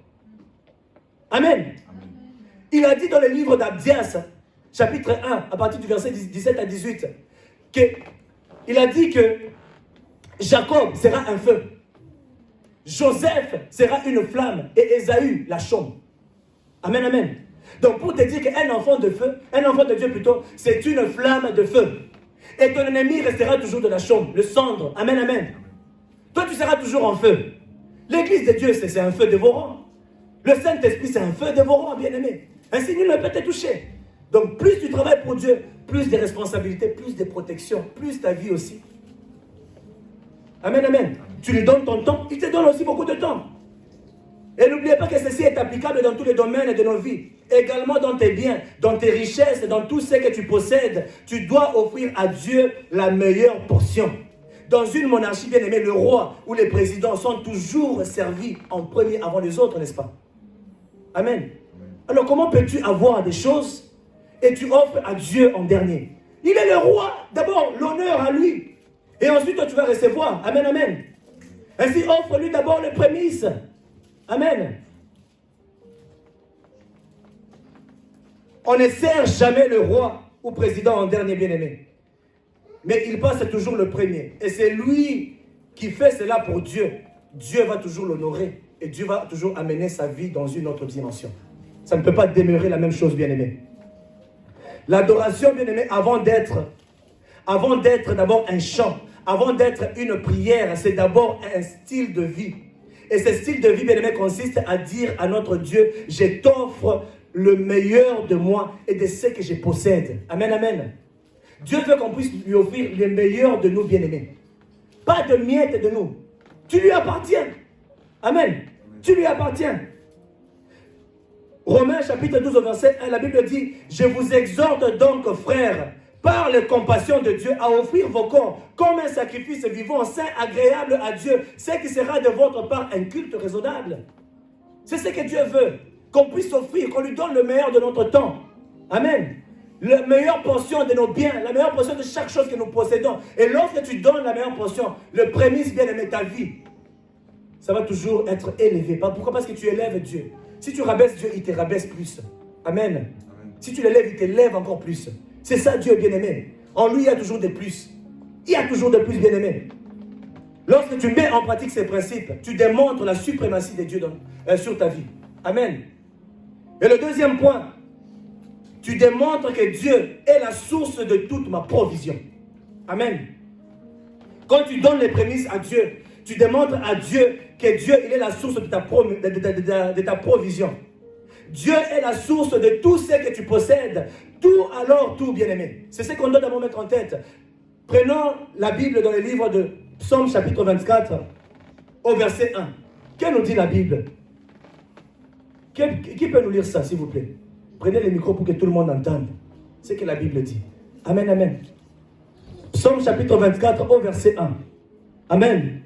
Amen. Amen. Il a dit dans le livre d'Abdias, chapitre 1, à partir du verset 17 à 18, il a dit que Jacob sera un feu, Joseph sera une flamme et Ésaü la chaume. Amen, amen. Donc pour te dire qu'un enfant de feu, un enfant de Dieu plutôt, c'est une flamme de feu. Et ton ennemi restera toujours de la chaume, le cendre. Amen, amen. Toi, tu seras toujours en feu. L'église de Dieu, c'est un feu dévorant. Le Saint-Esprit, c'est un feu dévorant, bien-aimé. Ainsi, nul ne peut te toucher. Donc, plus tu travailles pour Dieu, plus de responsabilités, plus de protection, plus ta vie aussi. Amen, amen. Tu lui donnes ton temps, il te donne aussi beaucoup de temps. Et n'oubliez pas que ceci est applicable dans tous les domaines de nos vies. Également dans tes biens, dans tes richesses, dans tout ce que tu possèdes. Tu dois offrir à Dieu la meilleure portion. Dans une monarchie bien aimée, le roi ou les présidents sont toujours servis en premier avant les autres, n'est-ce pas? Amen. Alors comment peux-tu avoir des choses et tu offres à Dieu en dernier? Il est le roi, d'abord l'honneur à lui. Et ensuite toi tu vas recevoir. Amen, amen. Ainsi offre-lui d'abord les prémices. Amen. On ne sert jamais le roi ou président en dernier bien-aimé. Mais il passe toujours le premier. Et c'est lui qui fait cela pour Dieu. Dieu va toujours l'honorer. Et Dieu va toujours amener sa vie dans une autre dimension. Ça ne peut pas demeurer la même chose, bien-aimé. L'adoration, bien-aimé, avant d'être d'abord un chant, avant d'être une prière, c'est d'abord un style de vie. Et ce style de vie, bien-aimé, consiste à dire à notre Dieu, je t'offre le meilleur de moi et de ce que je possède. Amen, amen. Dieu veut qu'on puisse lui offrir le meilleur de nous, bien-aimés. Pas de miettes de nous. Tu lui appartiens. Amen. Tu lui appartiens. Romains chapitre 12 verset 1, la Bible dit, je vous exhorte donc, frères, par les compassions de Dieu, à offrir vos corps comme un sacrifice vivant, saint, agréable à Dieu, ce qui sera de votre part un culte raisonnable. C'est ce que Dieu veut, qu'on puisse offrir, qu'on lui donne le meilleur de notre temps. Amen. La meilleure portion de nos biens, la meilleure portion de chaque chose que nous possédons. Et lorsque tu donnes la meilleure portion, le prémisse bien aimé ta vie, ça va toujours être élevé. Pourquoi? Parce que tu élèves Dieu. Si tu rabaisses Dieu, il te rabaisse plus. Amen. Amen. Si tu l'élèves, il t'élève encore plus. C'est ça Dieu bien-aimé. En lui, il y a toujours des plus. Il y a toujours des plus bien-aimés. Lorsque tu mets en pratique ces principes, tu démontres la suprématie de Dieu sur ta vie. Amen. Et le deuxième point, tu démontres que Dieu est la source de toute ma provision. Amen. Quand tu donnes les prémices à Dieu, tu démontres à Dieu que Dieu, il est la source de ta provision. Dieu est la source de tout ce que tu possèdes. Tout alors, tout, bien-aimé. C'est ce qu'on doit d'abord mettre en tête. Prenons la Bible dans le livre de Psaume chapitre 24, au verset 1. Que nous dit la Bible? Qui peut nous lire ça, s'il vous plaît? Prenez le micro pour que tout le monde entende ce que la Bible dit. Amen, amen. Psaume chapitre 24, au verset 1. Amen.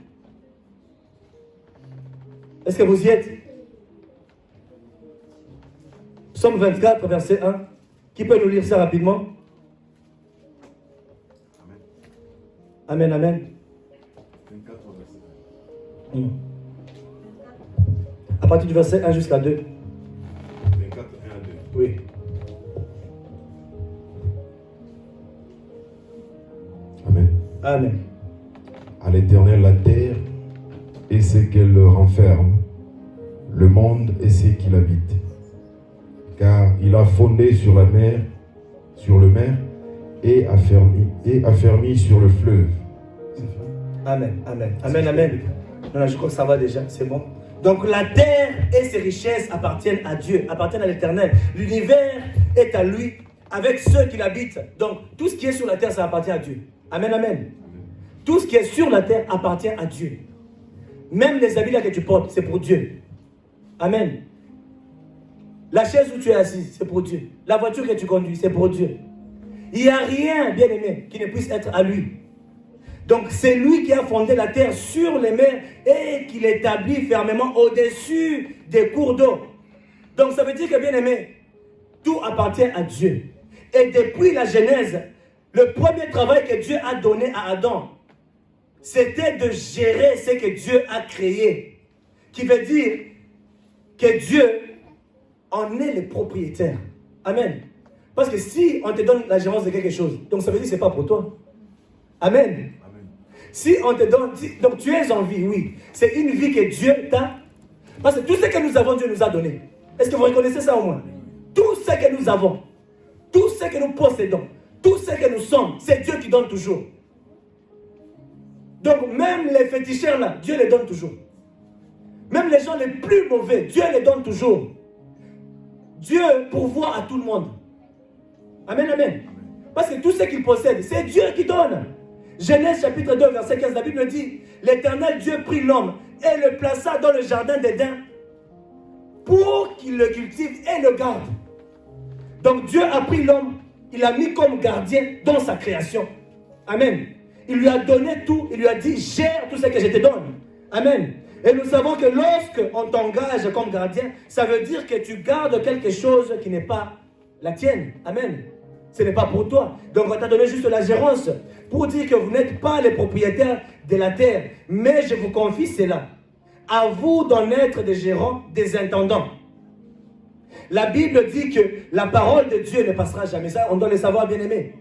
Est-ce que vous y êtes? Psaume 24, verset 1. Qui peut nous lire ça rapidement? Amen, amen. 24, verset 1. À partir du verset 1 jusqu'à 2. 24, 1 à 2. Oui. Amen. Amen. À l'Éternel la terre et ce qu'elle renferme, le monde et ce qu'il habite. Car il a fondé sur la mer, sur le mer, et affermi sur le fleuve. Amen, amen, amen, amen. Non, je crois que ça va déjà, c'est bon. Donc la terre et ses richesses appartiennent à Dieu, appartiennent à l'Éternel. L'univers est à lui, avec ceux qui l'habitent. Donc, tout ce qui est sur la terre, ça appartient à Dieu. Amen, amen. Tout ce qui est sur la terre appartient à Dieu. Même les habits là que tu portes, c'est pour Dieu. Amen. La chaise où tu es assis, c'est pour Dieu. La voiture que tu conduis, c'est pour Dieu. Il n'y a rien, bien aimé, qui ne puisse être à lui. Donc c'est lui qui a fondé la terre sur les mers et qui l'établit fermement au-dessus des cours d'eau. Donc ça veut dire que, bien aimé, tout appartient à Dieu. Et depuis la Genèse, le premier travail que Dieu a donné à Adam, c'était de gérer ce que Dieu a créé. Qui veut dire que Dieu en est le propriétaire. Amen. Parce que si on te donne la gérance de quelque chose, donc ça veut dire que ce n'est pas pour toi. Amen. Amen. Si on te donne, donc tu es en vie, oui. C'est une vie que Dieu t'a. Parce que tout ce que nous avons, Dieu nous a donné. Est-ce que vous reconnaissez ça au moins? Tout ce que nous avons, tout ce que nous possédons, tout ce que nous sommes, c'est Dieu qui donne toujours. Donc même les féticheurs là, Dieu les donne toujours. Même les gens les plus mauvais, Dieu les donne toujours. Dieu pourvoit à tout le monde. Amen, amen. Parce que tout ce qu'il possède, c'est Dieu qui donne. Genèse chapitre 2, verset 15, la Bible dit, l'Éternel Dieu prit l'homme et le plaça dans le jardin d'Éden pour qu'il le cultive et le garde. Donc Dieu a pris l'homme, il l'a mis comme gardien dans sa création. Amen. Il lui a donné tout, il lui a dit, gère tout ce que je te donne. Amen. Et nous savons que lorsqu'on t'engage comme gardien, ça veut dire que tu gardes quelque chose qui n'est pas la tienne. Amen. Ce n'est pas pour toi. Donc on t'a donné juste la gérance pour dire que vous n'êtes pas les propriétaires de la terre. Mais je vous confie cela. À vous d'en être des gérants, des intendants. La Bible dit que la parole de Dieu ne passera jamais. Ça, on doit le savoir, bien-aimé.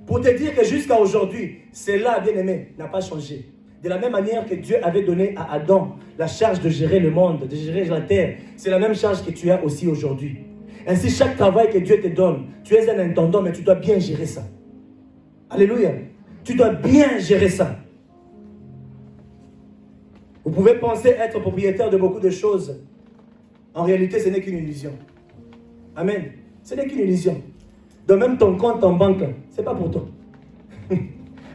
Pour te dire que jusqu'à aujourd'hui, cela, bien-aimé, n'a pas changé. De la même manière que Dieu avait donné à Adam la charge de gérer le monde, de gérer la terre, c'est la même charge que tu as aussi aujourd'hui. Ainsi, chaque travail que Dieu te donne, tu es un intendant, mais tu dois bien gérer ça. Alléluia. Tu dois bien gérer ça. Vous pouvez penser être propriétaire de beaucoup de choses. En réalité, ce n'est qu'une illusion. Amen. Ce n'est qu'une illusion. Donc même ton compte en banque, ce n'est pas pour toi.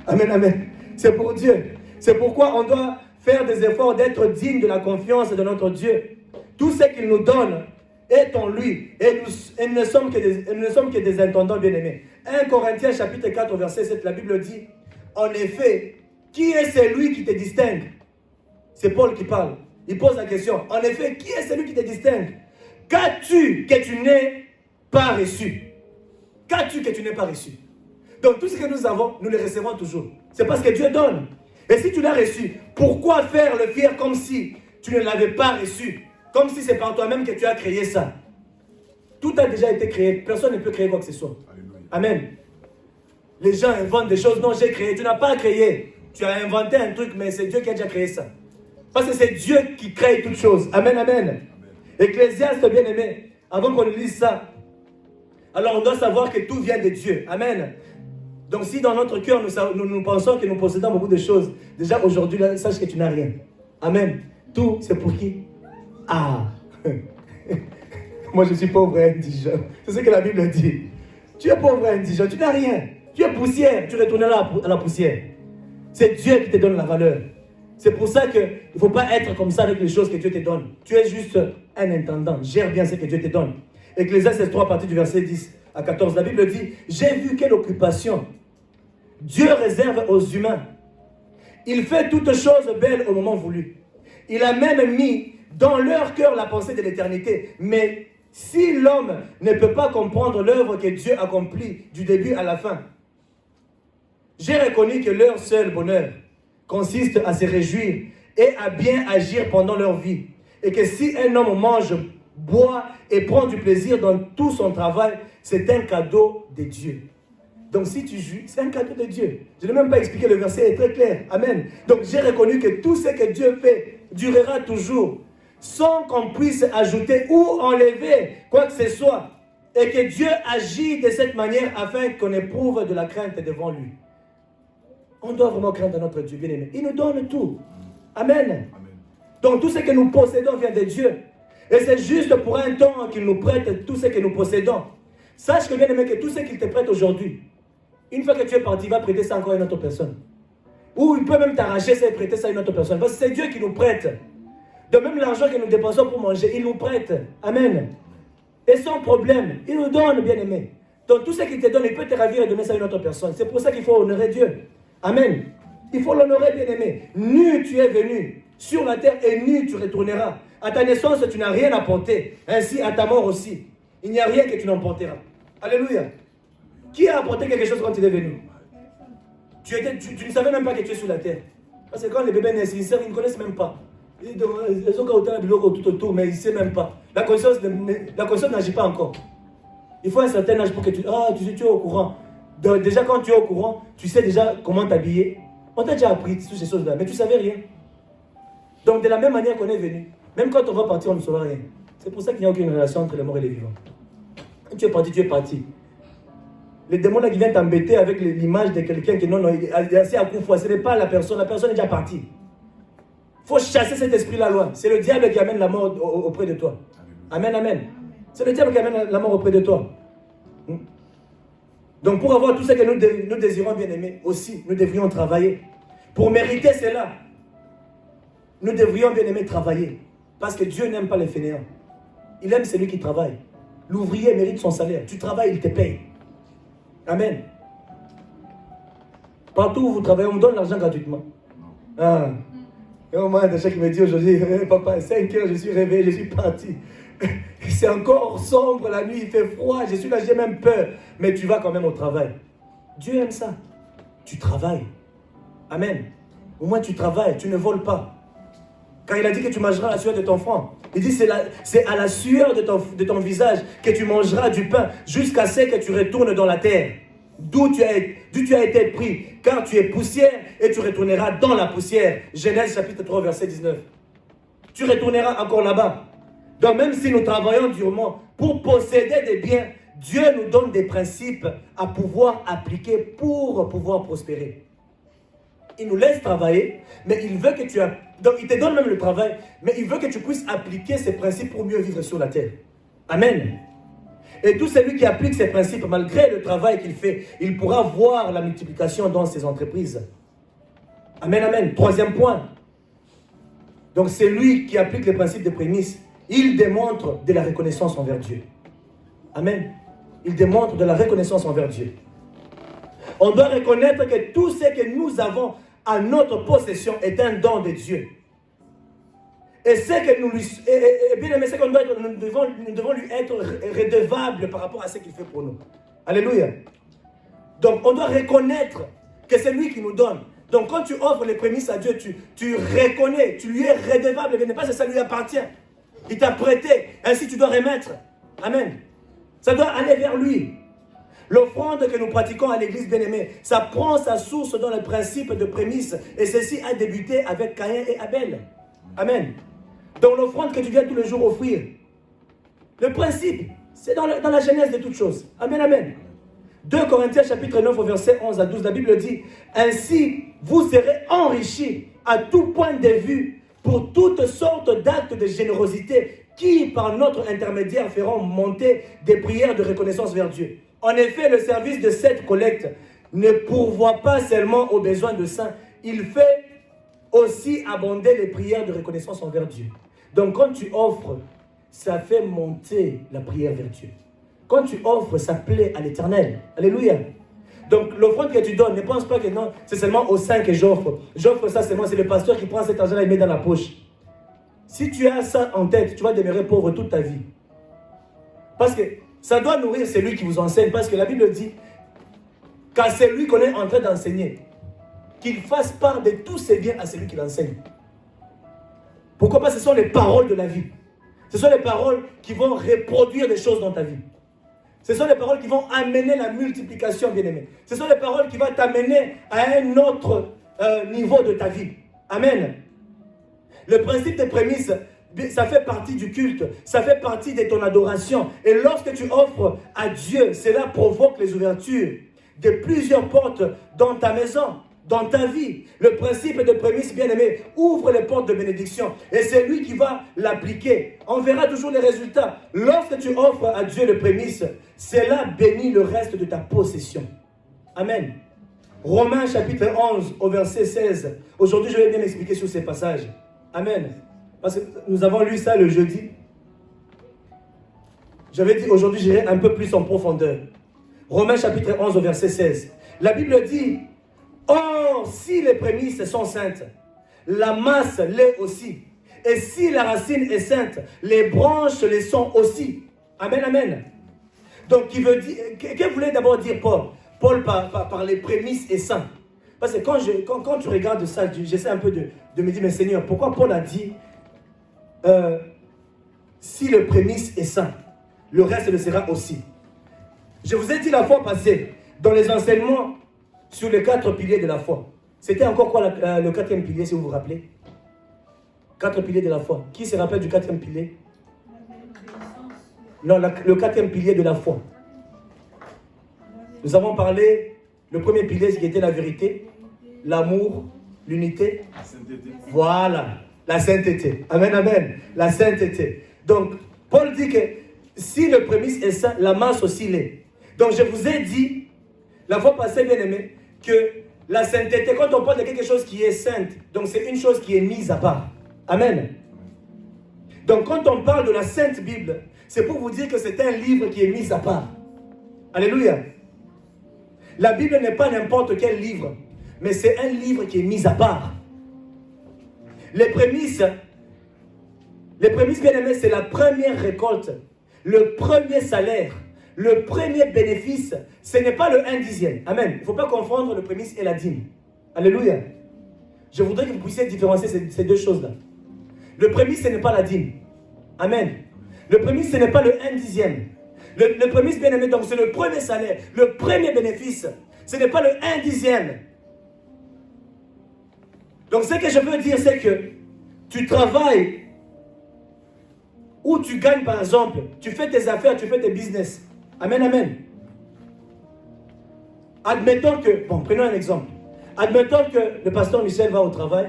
Amen, amen. C'est pour Dieu. C'est pourquoi on doit faire des efforts d'être digne de la confiance de notre Dieu. Tout ce qu'il nous donne est en lui. Et nous ne sommes que des intendants bien-aimés. 1 Corinthiens chapitre 4 verset 7, la Bible dit, en effet, qui est celui qui te distingue? C'est Paul qui parle. Il pose la question. En effet, qui est celui qui te distingue? Qu'as-tu que tu n'aies pas reçu? Qu'as-tu que tu n'aies pas reçu? Donc tout ce que nous avons, nous le recevons toujours. C'est parce que Dieu donne. Et si tu l'as reçu, pourquoi faire le fier comme si tu ne l'avais pas reçu? Comme si c'est par toi-même que tu as créé ça. Tout a déjà été créé. Personne ne peut créer quoi que ce soit. Amen. Les gens inventent des choses. Non, j'ai créé. Tu n'as pas créé. Tu as inventé un truc, mais c'est Dieu qui a déjà créé ça. Parce que c'est Dieu qui crée toutes choses. Amen, amen. Ecclésiaste bien-aimé, avant qu'on lise ça, alors on doit savoir que tout vient de Dieu. Amen. Donc si dans notre cœur, nous pensons que nous possédons beaucoup de choses, déjà aujourd'hui, sache que tu n'as rien. Amen. Tout, c'est pour qui? Ah. Moi, je suis pauvre et indigent. C'est ce que la Bible dit. Tu es pauvre et indigent, tu n'as rien. Tu es poussière, tu retourneras à la poussière. C'est Dieu qui te donne la valeur. C'est pour ça qu'il ne faut pas être comme ça avec les choses que Dieu te donne. Tu es juste un intendant. Gère bien ce que Dieu te donne. Ecclésiaste 3, partie du verset 10 à 14. La Bible dit, j'ai vu quelle occupation Dieu réserve aux humains. Il fait toutes choses belles au moment voulu. Il a même mis dans leur cœur la pensée de l'éternité. Mais si l'homme ne peut pas comprendre l'œuvre que Dieu accomplit du début à la fin, j'ai reconnu que leur seul bonheur consiste à se réjouir et à bien agir pendant leur vie. Et que si un homme mange, boit et prend du plaisir dans tout son travail, c'est un cadeau de Dieu. Donc si tu jouis, c'est un cadeau de Dieu. Je n'ai même pas expliqué, le verset est très clair. Amen. Donc j'ai reconnu que tout ce que Dieu fait durera toujours, sans qu'on puisse ajouter ou enlever quoi que ce soit. Et que Dieu agit de cette manière afin qu'on éprouve de la crainte devant lui. On doit vraiment craindre notre Dieu, bien-aimé. Il nous donne tout. Amen. Amen. Donc tout ce que nous possédons vient de Dieu. Et c'est juste pour un temps qu'il nous prête tout ce que nous possédons. Sache que bien aimé, que tout ce qu'il te prête aujourd'hui, une fois que tu es parti, il va prêter ça encore à une autre personne. Ou il peut même t'arracher ça et prêter ça à une autre personne. Parce que c'est Dieu qui nous prête. De même l'argent que nous dépensons pour manger, il nous prête. Amen. Et sans problème, il nous donne, bien aimé. Donc tout ce qu'il te donne, il peut te ravir et donner ça à une autre personne. C'est pour ça qu'il faut honorer Dieu. Amen. Il faut l'honorer, bien aimé. Nu tu es venu sur la terre et nu tu retourneras. À ta naissance, tu n'as rien apporté. Ainsi, à ta mort aussi. Il n'y a rien que tu n'emporteras. Alléluia. Qui a apporté quelque chose quand il est venu? Tu ne savais même pas que tu es sur la terre. Parce que quand les bébés naissent, ils ne connaissent même pas. Ils ont gardé la bibliothèque tout autour, mais ils ne savent même pas. La conscience n'agit pas encore. Il faut un certain âge pour que tu es au courant. Donc, déjà, quand tu es au courant, tu sais déjà comment t'habiller. On t'a déjà appris toutes ces choses-là, mais tu ne savais rien. Donc, de la même manière qu'on est venu, même quand on va partir, on ne saura rien. C'est pour ça qu'il n'y a aucune relation entre les morts et les vivants. Quand tu es parti, tu es parti. Les démons là qui viennent t'embêter avec l'image de quelqu'un qui il est assez à coup fouet. Ce n'est pas la personne est déjà partie. Il faut chasser cet esprit-là loin. C'est le diable qui amène la mort auprès de toi. Amen, amen. C'est le diable qui amène la mort auprès de toi. Donc pour avoir tout ce que nous désirons, bien aimés, aussi, nous devrions travailler. Pour mériter cela, nous devrions, bien aimés, travailler. Parce que Dieu n'aime pas les fainéants. Il aime celui qui travaille. L'ouvrier mérite son salaire. Tu travailles, il te paye. Amen. Partout où vous travaillez, on me donne l'argent gratuitement. Ah. Et au moins, des gens qui me disent aujourd'hui, papa, 5 heures, je suis réveillé, je suis parti. C'est encore sombre la nuit, il fait froid, je suis là, j'ai même peur. Mais tu vas quand même au travail. Dieu aime ça. Tu travailles. Amen. Au moins tu travailles, tu ne voles pas. Quand il a dit que tu mangeras la sueur de ton front, il dit c'est à la sueur de ton visage que tu mangeras du pain jusqu'à ce que tu retournes dans la terre. D'où tu as été pris, car tu es poussière et tu retourneras dans la poussière. Genèse chapitre 3 verset 19. Tu retourneras encore là-bas. Donc même si nous travaillons durement pour posséder des biens, Dieu nous donne des principes à pouvoir appliquer pour pouvoir prospérer. Il nous laisse travailler, mais il veut que donc il te donne même le travail, mais il veut que tu puisses appliquer ces principes pour mieux vivre sur la terre. Amen. Et tout celui qui applique ces principes, malgré le travail qu'il fait, il pourra voir la multiplication dans ses entreprises. Amen, amen. Troisième point. Donc c'est lui qui applique les principes de prémisse. Il démontre de la reconnaissance envers Dieu. Amen. Il démontre de la reconnaissance envers Dieu. On doit reconnaître que tout ce que nous avons à notre possession est un don de Dieu. Et ce que nous devons lui être redevables par rapport à ce qu'il fait pour nous. Alléluia. Donc on doit reconnaître que c'est lui qui nous donne. Donc quand tu offres les prémices à Dieu, tu reconnais, tu lui es redevable, mais pas que ça lui appartient. Il t'a prêté, ainsi tu dois remettre. Amen. Ça doit aller vers lui. L'offrande que nous pratiquons à l'église bien-aimée, ça prend sa source dans le principe de prémisse. Et ceci a débuté avec Caïn et Abel. Amen. Donc l'offrande que tu viens tous les jours offrir, le principe, c'est dans la genèse de toutes choses. Amen, amen. 2 Corinthiens chapitre 9 au verset 11 à 12, la Bible dit, « Ainsi, vous serez enrichis à tout point de vue pour toutes sortes d'actes de générosité qui, par notre intermédiaire, feront monter des prières de reconnaissance vers Dieu. En effet, le service de cette collecte ne pourvoit pas seulement aux besoins de saints, il fait aussi abonder les prières de reconnaissance envers Dieu. » Donc quand tu offres, ça fait monter la prière vers Dieu. Quand tu offres, ça plaît à l'Éternel. Alléluia. Donc l'offrande que tu donnes, ne pense pas que non, c'est seulement aux saints que j'offre. J'offre ça seulement, c'est le pasteur qui prend cet argent et le met dans la poche. Si tu as ça en tête, tu vas demeurer pauvre toute ta vie. Parce que ça doit nourrir celui qui vous enseigne. Parce que la Bible dit qu'à celui qu'on est en train d'enseigner, qu'il fasse part de tous ses biens à celui qui l'enseigne. Pourquoi? Parce que ce sont les paroles de la vie. Ce sont les paroles qui vont reproduire des choses dans ta vie. Ce sont les paroles qui vont amener la multiplication, bien-aimé. Ce sont les paroles qui vont t'amener à un autre niveau de ta vie. Amen. Le principe des prémices, ça fait partie du culte. Ça fait partie de ton adoration. Et lorsque tu offres à Dieu, cela provoque les ouvertures de plusieurs portes dans ta maison, dans ta vie. Le principe de prémisse, bien aimé, ouvre les portes de bénédiction. Et c'est lui qui va l'appliquer. On verra toujours les résultats. Lorsque tu offres à Dieu le prémisse, cela bénit le reste de ta possession. Amen. Romains chapitre 11 au verset 16. Aujourd'hui, je vais bien m'expliquer sur ces passages. Amen. Parce que nous avons lu ça le jeudi. J'avais dit aujourd'hui, j'irai un peu plus en profondeur. Romains chapitre 11 au verset 16. La Bible dit, or, si les prémices sont saintes, la masse l'est aussi. Et si la racine est sainte, les branches les sont aussi. Amen, amen. Donc, qui veut dire, que voulait d'abord dire Paul? Paul par les prémices est saint. Parce que quand tu regardes ça, j'essaie un peu de me dire, mais Seigneur, pourquoi Paul a dit, si le prémisse est saint, le reste le sera aussi. Je vous ai dit la fois passée, dans les enseignements sur les 4 piliers de la foi. C'était encore quoi le 4e pilier, si vous vous rappelez? 4 piliers de la foi. Qui se rappelle du 4e pilier? Non, le 4e pilier de la foi. Nous avons parlé, le premier pilier qui était la vérité, l'amour, l'unité. Voilà, la sainteté. Amen, amen. La sainteté. Donc, Paul dit que si le prémisse est saint, la masse aussi l'est. Donc, je vous ai dit, la fois passée, bien aimé, que la sainteté, quand on parle de quelque chose qui est sainte, donc c'est une chose qui est mise à part. Amen. Donc, quand on parle de la Sainte Bible, c'est pour vous dire que c'est un livre qui est mis à part. Alléluia. La Bible n'est pas n'importe quel livre, mais c'est un livre qui est mis à part. Les prémices, bien aimés, c'est la première récolte, le premier salaire, le premier bénéfice. Ce n'est pas le 1/10. Amen. Il ne faut pas confondre le prémisse et la dîme. Alléluia. Je voudrais que vous puissiez différencier ces deux choses-là. Le prémisse, ce n'est pas la dîme. Amen. Le prémisse, ce n'est pas le 1/10. Le prémisse, bien aimé, donc c'est le premier salaire, le premier bénéfice. Ce n'est pas le 1/10. Donc ce que je veux dire, c'est que tu travailles ou tu gagnes, par exemple, tu fais tes affaires, tu fais tes business. Amen, amen. Admettons que, bon, prenons un exemple. Admettons que le pasteur Michel va au travail,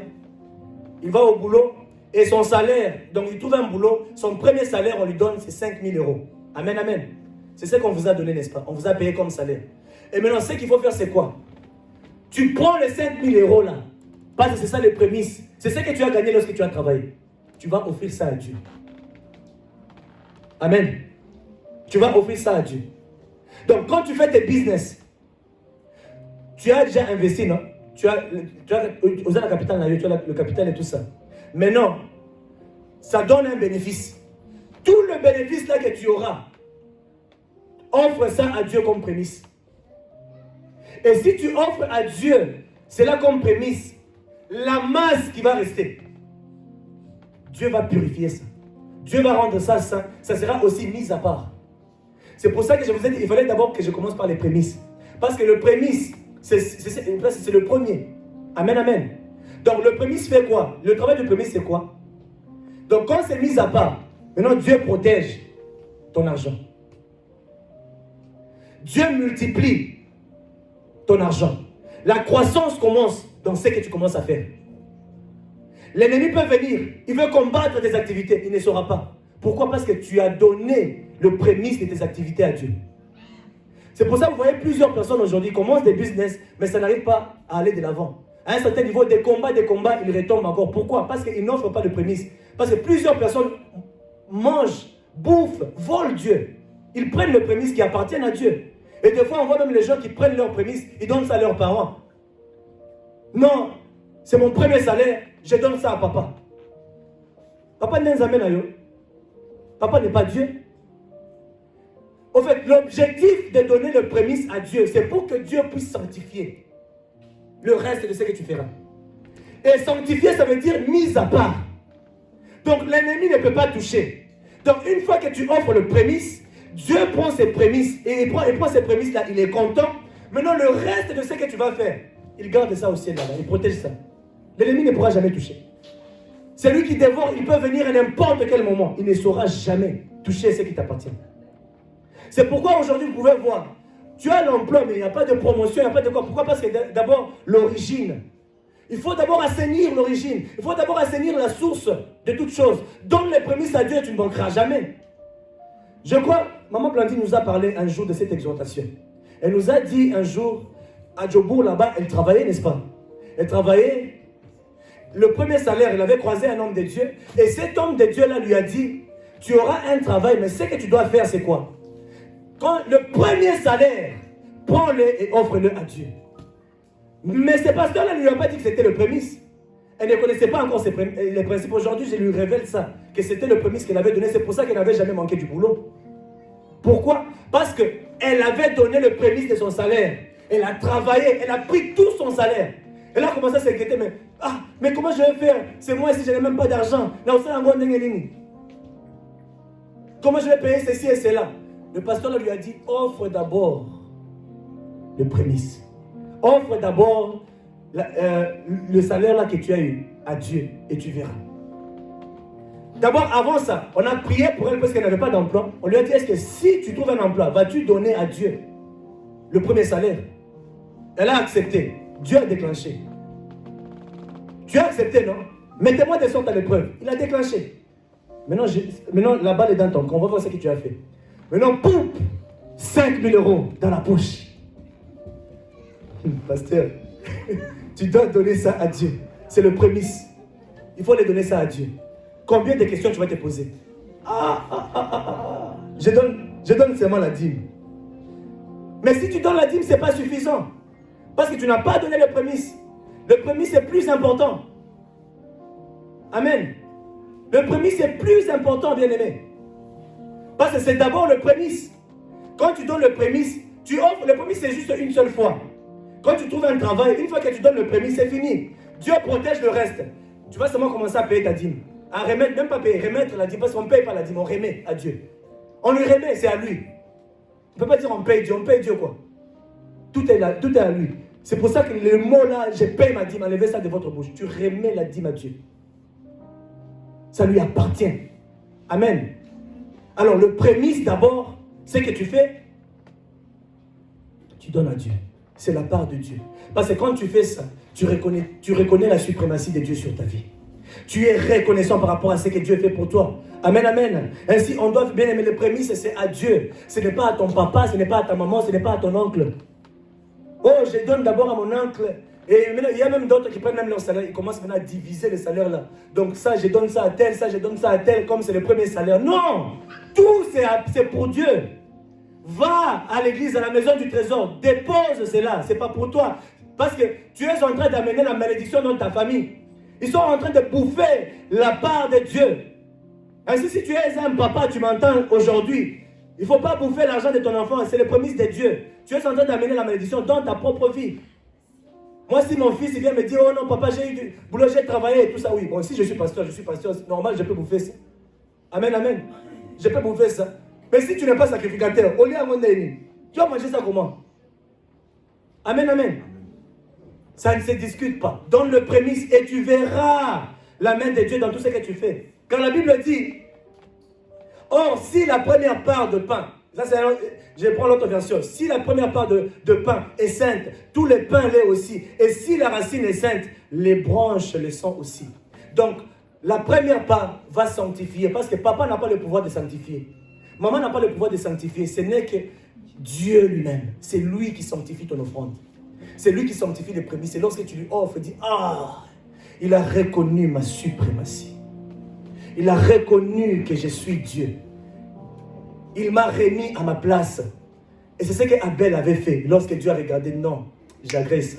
il va au boulot, et son salaire, donc il trouve un boulot, son premier salaire, on lui donne, c'est 5 000 euros. Amen, amen. C'est ce qu'on vous a donné, n'est-ce pas? On vous a payé comme salaire. Et maintenant, ce qu'il faut faire, c'est quoi? Tu prends les 5 000 euros là, parce que c'est ça les prémices. C'est ce que tu as gagné lorsque tu as travaillé. Tu vas offrir ça à Dieu. Amen. Tu vas offrir ça à Dieu. Donc, quand tu fais tes business, tu as déjà investi, non? Tu as la capitale, tu as le capital et tout ça. Mais non, ça donne un bénéfice. Tout le bénéfice là que tu auras, offre ça à Dieu comme prémisse. Et si tu offres à Dieu cela comme prémisse, la masse qui va rester, Dieu va purifier ça. Dieu va rendre ça saint. Ça sera aussi mis à part. C'est pour ça que je vous ai dit, il fallait d'abord que je commence par les prémices. Parce que le prémisse, c'est le premier. Amen, amen. Donc le prémisse fait quoi? Le travail du prémisse, c'est quoi? Donc quand c'est mis à part, maintenant Dieu protège ton argent. Dieu multiplie ton argent. La croissance commence dans ce que tu commences à faire. L'ennemi peut venir, il veut combattre tes activités, il ne saura pas. Pourquoi? Parce que tu as donné le prémisse de tes activités à Dieu. C'est pour ça que vous voyez plusieurs personnes aujourd'hui commencent des business, mais ça n'arrive pas à aller de l'avant. À un certain niveau, des combats, ils retombent encore. Pourquoi? Parce qu'ils n'offrent pas de prémisse. Parce que plusieurs personnes mangent, bouffent, volent Dieu. Ils prennent le prémisse qui appartient à Dieu. Et des fois, on voit même les gens qui prennent leur prémisse, ils donnent ça à leurs parents. Non, c'est mon premier salaire, je donne ça à papa. Papa n'est jamais là. Papa n'est pas Dieu. En fait, l'objectif de donner le prémisse à Dieu, c'est pour que Dieu puisse sanctifier le reste de ce que tu feras. Et sanctifier, ça veut dire mise à part. Donc l'ennemi ne peut pas toucher. Donc une fois que tu offres le prémisse, Dieu prend ses prémices et il prend ces prémices-là, il est content. Maintenant, le reste de ce que tu vas faire, il garde ça au ciel là-bas, il protège ça. L'ennemi ne pourra jamais toucher. Celui qui dévore, il peut venir à n'importe quel moment. Il ne saura jamais toucher ce qui t'appartient. C'est pourquoi aujourd'hui, vous pouvez voir, Tu as l'emploi, mais il n'y a pas de promotion, il n'y a pas de quoi. Pourquoi? Parce que d'abord, l'origine. Il faut d'abord assainir l'origine. Il faut d'abord assainir la source de toute chose. Donne les prémices à Dieu et tu ne manqueras jamais. Je crois, Maman Blandine nous a parlé un jour de cette exhortation. Elle nous a dit un jour, à Djobour là-bas, elle travaillait, n'est-ce pas? Elle travaillait. Le premier salaire, elle avait croisé un homme de Dieu. Et cet homme de Dieu-là lui a dit, tu auras un travail, mais ce que tu dois faire, c'est quoi? Quand le premier salaire, prends-le et offre-le à Dieu. Mais ce pasteur-là ne lui a pas dit que c'était le prémisse. Elle ne connaissait pas encore les principes. Aujourd'hui, je lui révèle ça, que c'était le prémisse qu'elle avait donné. C'est pour ça qu'elle n'avait jamais manqué du boulot. Pourquoi? Parce qu'elle avait donné le prémisse de son salaire. Elle a travaillé, elle a pris tout son salaire. Elle a commencé à s'inquiéter, mais comment je vais faire? C'est moi si je n'ai même pas d'argent. Comment je vais payer ceci et cela? Le pasteur lui a dit, offre d'abord le prémisse. Offre d'abord le salaire là que tu as eu à Dieu et tu verras. D'abord, avant ça, on a prié pour elle parce qu'elle n'avait pas d'emploi. On lui a dit, est-ce que si tu trouves un emploi, vas-tu donner à Dieu le premier salaire? Elle a accepté. Dieu a déclenché. Tu as accepté, non? Mettez-moi des sortes à l'épreuve. Il a déclenché. Maintenant, la balle est dans ton camp. On va voir ce que tu as fait. Maintenant, poum, 5 000 € dans la poche. Pasteur, tu dois donner ça à Dieu. C'est le prémisse. Il faut les donner ça à Dieu. Combien de questions tu vas te poser? Je donne seulement la dîme. Mais si tu donnes la dîme, ce n'est pas suffisant. Parce que tu n'as pas donné le prémisse. Le prémisse est plus important. Amen. Le prémisse est plus important, bien-aimé. Parce que c'est d'abord le prémisse. Quand tu donnes le prémisse, tu offres. Le prémisse, c'est juste une seule fois. Quand tu trouves un travail, une fois que tu donnes le prémisse, c'est fini. Dieu protège le reste. Tu vas seulement commencer à payer ta dîme. À remettre, même pas payer, remettre la dîme. Parce qu'on ne paye pas la dîme, on remet à Dieu. On lui remet, c'est à lui. On ne peut pas dire on paye Dieu quoi. Tout est là, tout est à lui. C'est pour ça que le mot là, je paye ma dîme, enlevez ça de votre bouche. Tu remets la dîme à Dieu. Ça lui appartient. Amen. Alors le prémisse d'abord, c'est que tu fais, tu donnes à Dieu. C'est la part de Dieu. Parce que quand tu fais ça, tu reconnais la suprématie de Dieu sur ta vie. Tu es reconnaissant par rapport à ce que Dieu fait pour toi. Amen, amen. Ainsi, on doit bien aimer les prémices, c'est à Dieu. Ce n'est pas à ton papa, ce n'est pas à ta maman, ce n'est pas à ton oncle. Oh, je donne d'abord à mon oncle. Et maintenant, il y a même d'autres qui prennent même leur salaire. Ils commencent maintenant à diviser les salaires là. Donc ça, je donne ça à tel, ça, je donne ça à tel, comme c'est le premier salaire. Non! Tout, c'est pour Dieu. Va à l'église, à la maison du trésor. Dépose cela. Ce n'est pas pour toi. Parce que tu es en train d'amener la malédiction dans ta famille. Ils sont en train de bouffer la part de Dieu. Ainsi, si tu es un papa, tu m'entends aujourd'hui. Il ne faut pas bouffer l'argent de ton enfant. C'est le prémisse de Dieu. Tu es en train d'amener la malédiction dans ta propre vie. Moi, si mon fils il vient me dire, oh non, papa, j'ai eu du boulot, j'ai travaillé et tout ça, oui. Bon, si je suis pasteur, c'est normal, je peux bouffer ça. Amen, amen. Je peux bouffer ça. Mais si tu n'es pas sacrificateur, au lieu de mon tu vas manger ça comment? Amen, amen. Ça ne se discute pas. Donne le prémisse et tu verras la main de Dieu dans tout ce que tu fais. Car la Bible dit, or, si la première part de pain, là, je prends l'autre version, si la première part de pain est sainte, tous les pains l'est aussi. Et si la racine est sainte, les branches le sont aussi. Donc, la première part va sanctifier, parce que papa n'a pas le pouvoir de sanctifier. Maman n'a pas le pouvoir de sanctifier. Ce n'est que Dieu lui-même. C'est lui qui sanctifie ton offrande. C'est lui qui sanctifie les prémices. Et lorsque tu lui offres, il dit, ah, il a reconnu ma suprématie. Il a reconnu que je suis Dieu. Il m'a remis à ma place. Et c'est ce qu'Abel avait fait. Lorsque Dieu a regardé, non, j'agresse.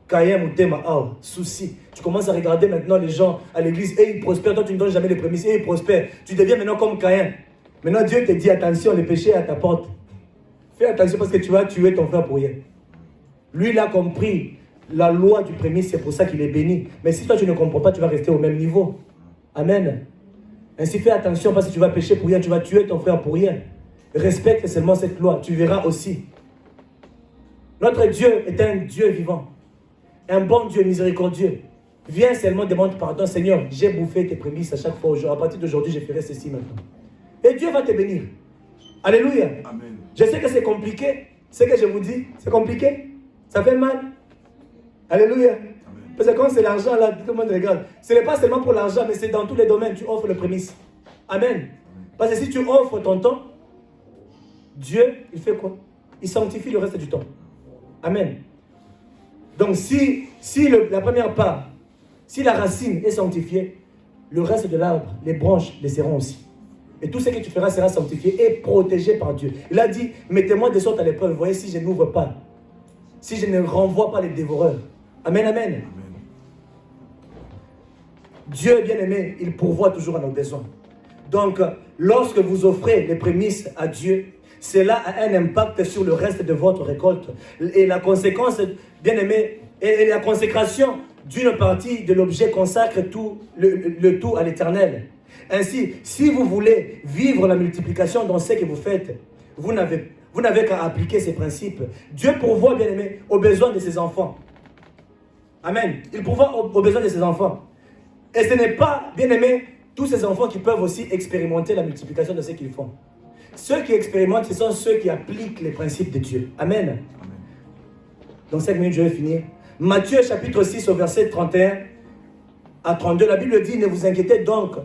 Caïn, Moutema, oh, souci. Tu commences à regarder maintenant les gens à l'église. Et ils prospèrent. Toi, tu ne donnes jamais les prémices. Et ils prospèrent. Tu deviens maintenant comme Caïn. Maintenant, Dieu te dit, attention, le péché est à ta porte. Fais attention parce que tu vas tuer ton frère pour rien. Lui, il a compris la loi du prémisse. C'est pour ça qu'il est béni. Mais si toi, tu ne comprends pas, tu vas rester au même niveau. Amen. Ainsi, fais attention parce que tu vas pécher pour rien, tu vas tuer ton frère pour rien. Respecte seulement cette loi, tu verras aussi. Notre Dieu est un Dieu vivant, un bon Dieu miséricordieux. Viens seulement, demande pardon, Seigneur, j'ai bouffé tes prémices à chaque fois. À partir d'aujourd'hui, je ferai ceci maintenant. Et Dieu va te bénir. Alléluia. Amen. Je sais que c'est compliqué, Ce que je vous dis, c'est compliqué. Ça fait mal. Alléluia. Parce que quand c'est l'argent, là, tout le monde regarde. Ce n'est pas seulement pour l'argent, mais c'est dans tous les domaines. Tu offres le prémisse. Amen. Parce que si tu offres ton temps, Dieu, il fait quoi? Il sanctifie le reste du temps. Amen. Donc si la première part, si la racine est sanctifiée, le reste de l'arbre, les branches, les seront aussi. Et tout ce que tu feras sera sanctifié et protégé par Dieu. Il a dit, mettez-moi de sorte à l'épreuve. Voyez si je n'ouvre pas. Si je ne renvoie pas les dévoreurs. Amen, amen. Amen. Dieu, bien-aimé, il pourvoit toujours à nos besoins. Donc, lorsque vous offrez les prémices à Dieu, cela a un impact sur le reste de votre récolte. Et la conséquence, bien-aimé, et la consécration d'une partie de l'objet consacre tout, le tout à l'Éternel. Ainsi, si vous voulez vivre la multiplication dans ce que vous faites, vous n'avez qu'à appliquer ces principes. Dieu pourvoit, bien-aimé, aux besoins de ses enfants. Amen. Il pourvoit aux besoins de ses enfants. Et ce n'est pas, bien-aimé, tous ces enfants qui peuvent aussi expérimenter la multiplication de ce qu'ils font. Ceux qui expérimentent, ce sont ceux qui appliquent les principes de Dieu. Amen. Amen. Dans 5 minutes, je vais finir. Matthieu chapitre 6 au verset 31 à 32, la Bible dit, ne vous inquiétez donc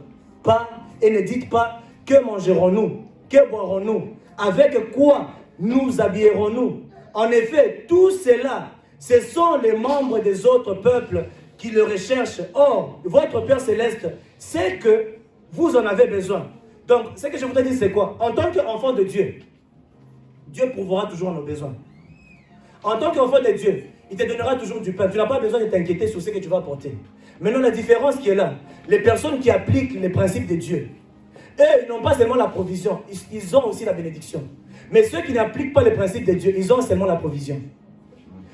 pas et ne dites pas, que mangerons-nous, que boirons-nous, avec quoi nous habillerons-nous. En effet, tout cela, ce sont les membres des autres peuples qui le recherchent. Or, votre Père Céleste sait que vous en avez besoin. Donc, ce que je voudrais dire, c'est quoi? En tant qu'enfant de Dieu, Dieu pourvoira toujours à nos besoins. En tant qu'enfant de Dieu, il te donnera toujours du pain. Tu n'as pas besoin de t'inquiéter sur ce que tu vas apporter. Maintenant, la différence qui est là, les personnes qui appliquent les principes de Dieu, eux, ils n'ont pas seulement la provision, ils ont aussi la bénédiction. Mais ceux qui n'appliquent pas les principes de Dieu, ils ont seulement la provision.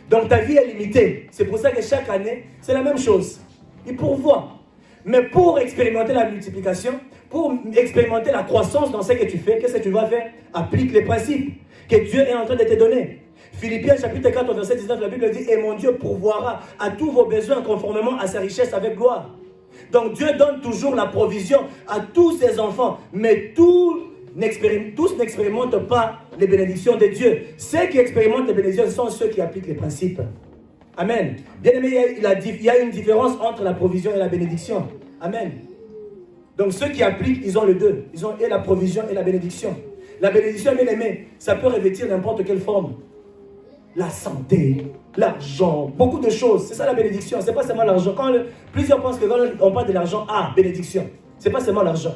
Donc ta vie est limitée. C'est pour ça que chaque année, c'est la même chose. Il pourvoit. Mais pour expérimenter la multiplication, pour expérimenter la croissance dans ce que tu fais, qu'est-ce que tu vas faire? Applique les principes que Dieu est en train de te donner. Philippiens chapitre 4 verset 19, la Bible dit, et mon Dieu pourvoira à tous vos besoins conformément à sa richesse avec gloire. Donc Dieu donne toujours la provision à tous ses enfants, mais tous n'expérimentent pas les bénédictions de Dieu. Ceux qui expérimentent les bénédictions sont ceux qui appliquent les principes. Amen. Bien aimé, il y a une différence entre la provision et la bénédiction. Amen. Donc ceux qui appliquent, ils ont les deux. Ils ont et la provision et la bénédiction. La bénédiction, bien aimé, ça peut revêtir n'importe quelle forme. La santé, l'argent, beaucoup de choses. C'est ça la bénédiction. C'est pas seulement l'argent. Plusieurs pensent que quand on parle de l'argent, bénédiction. C'est pas seulement l'argent.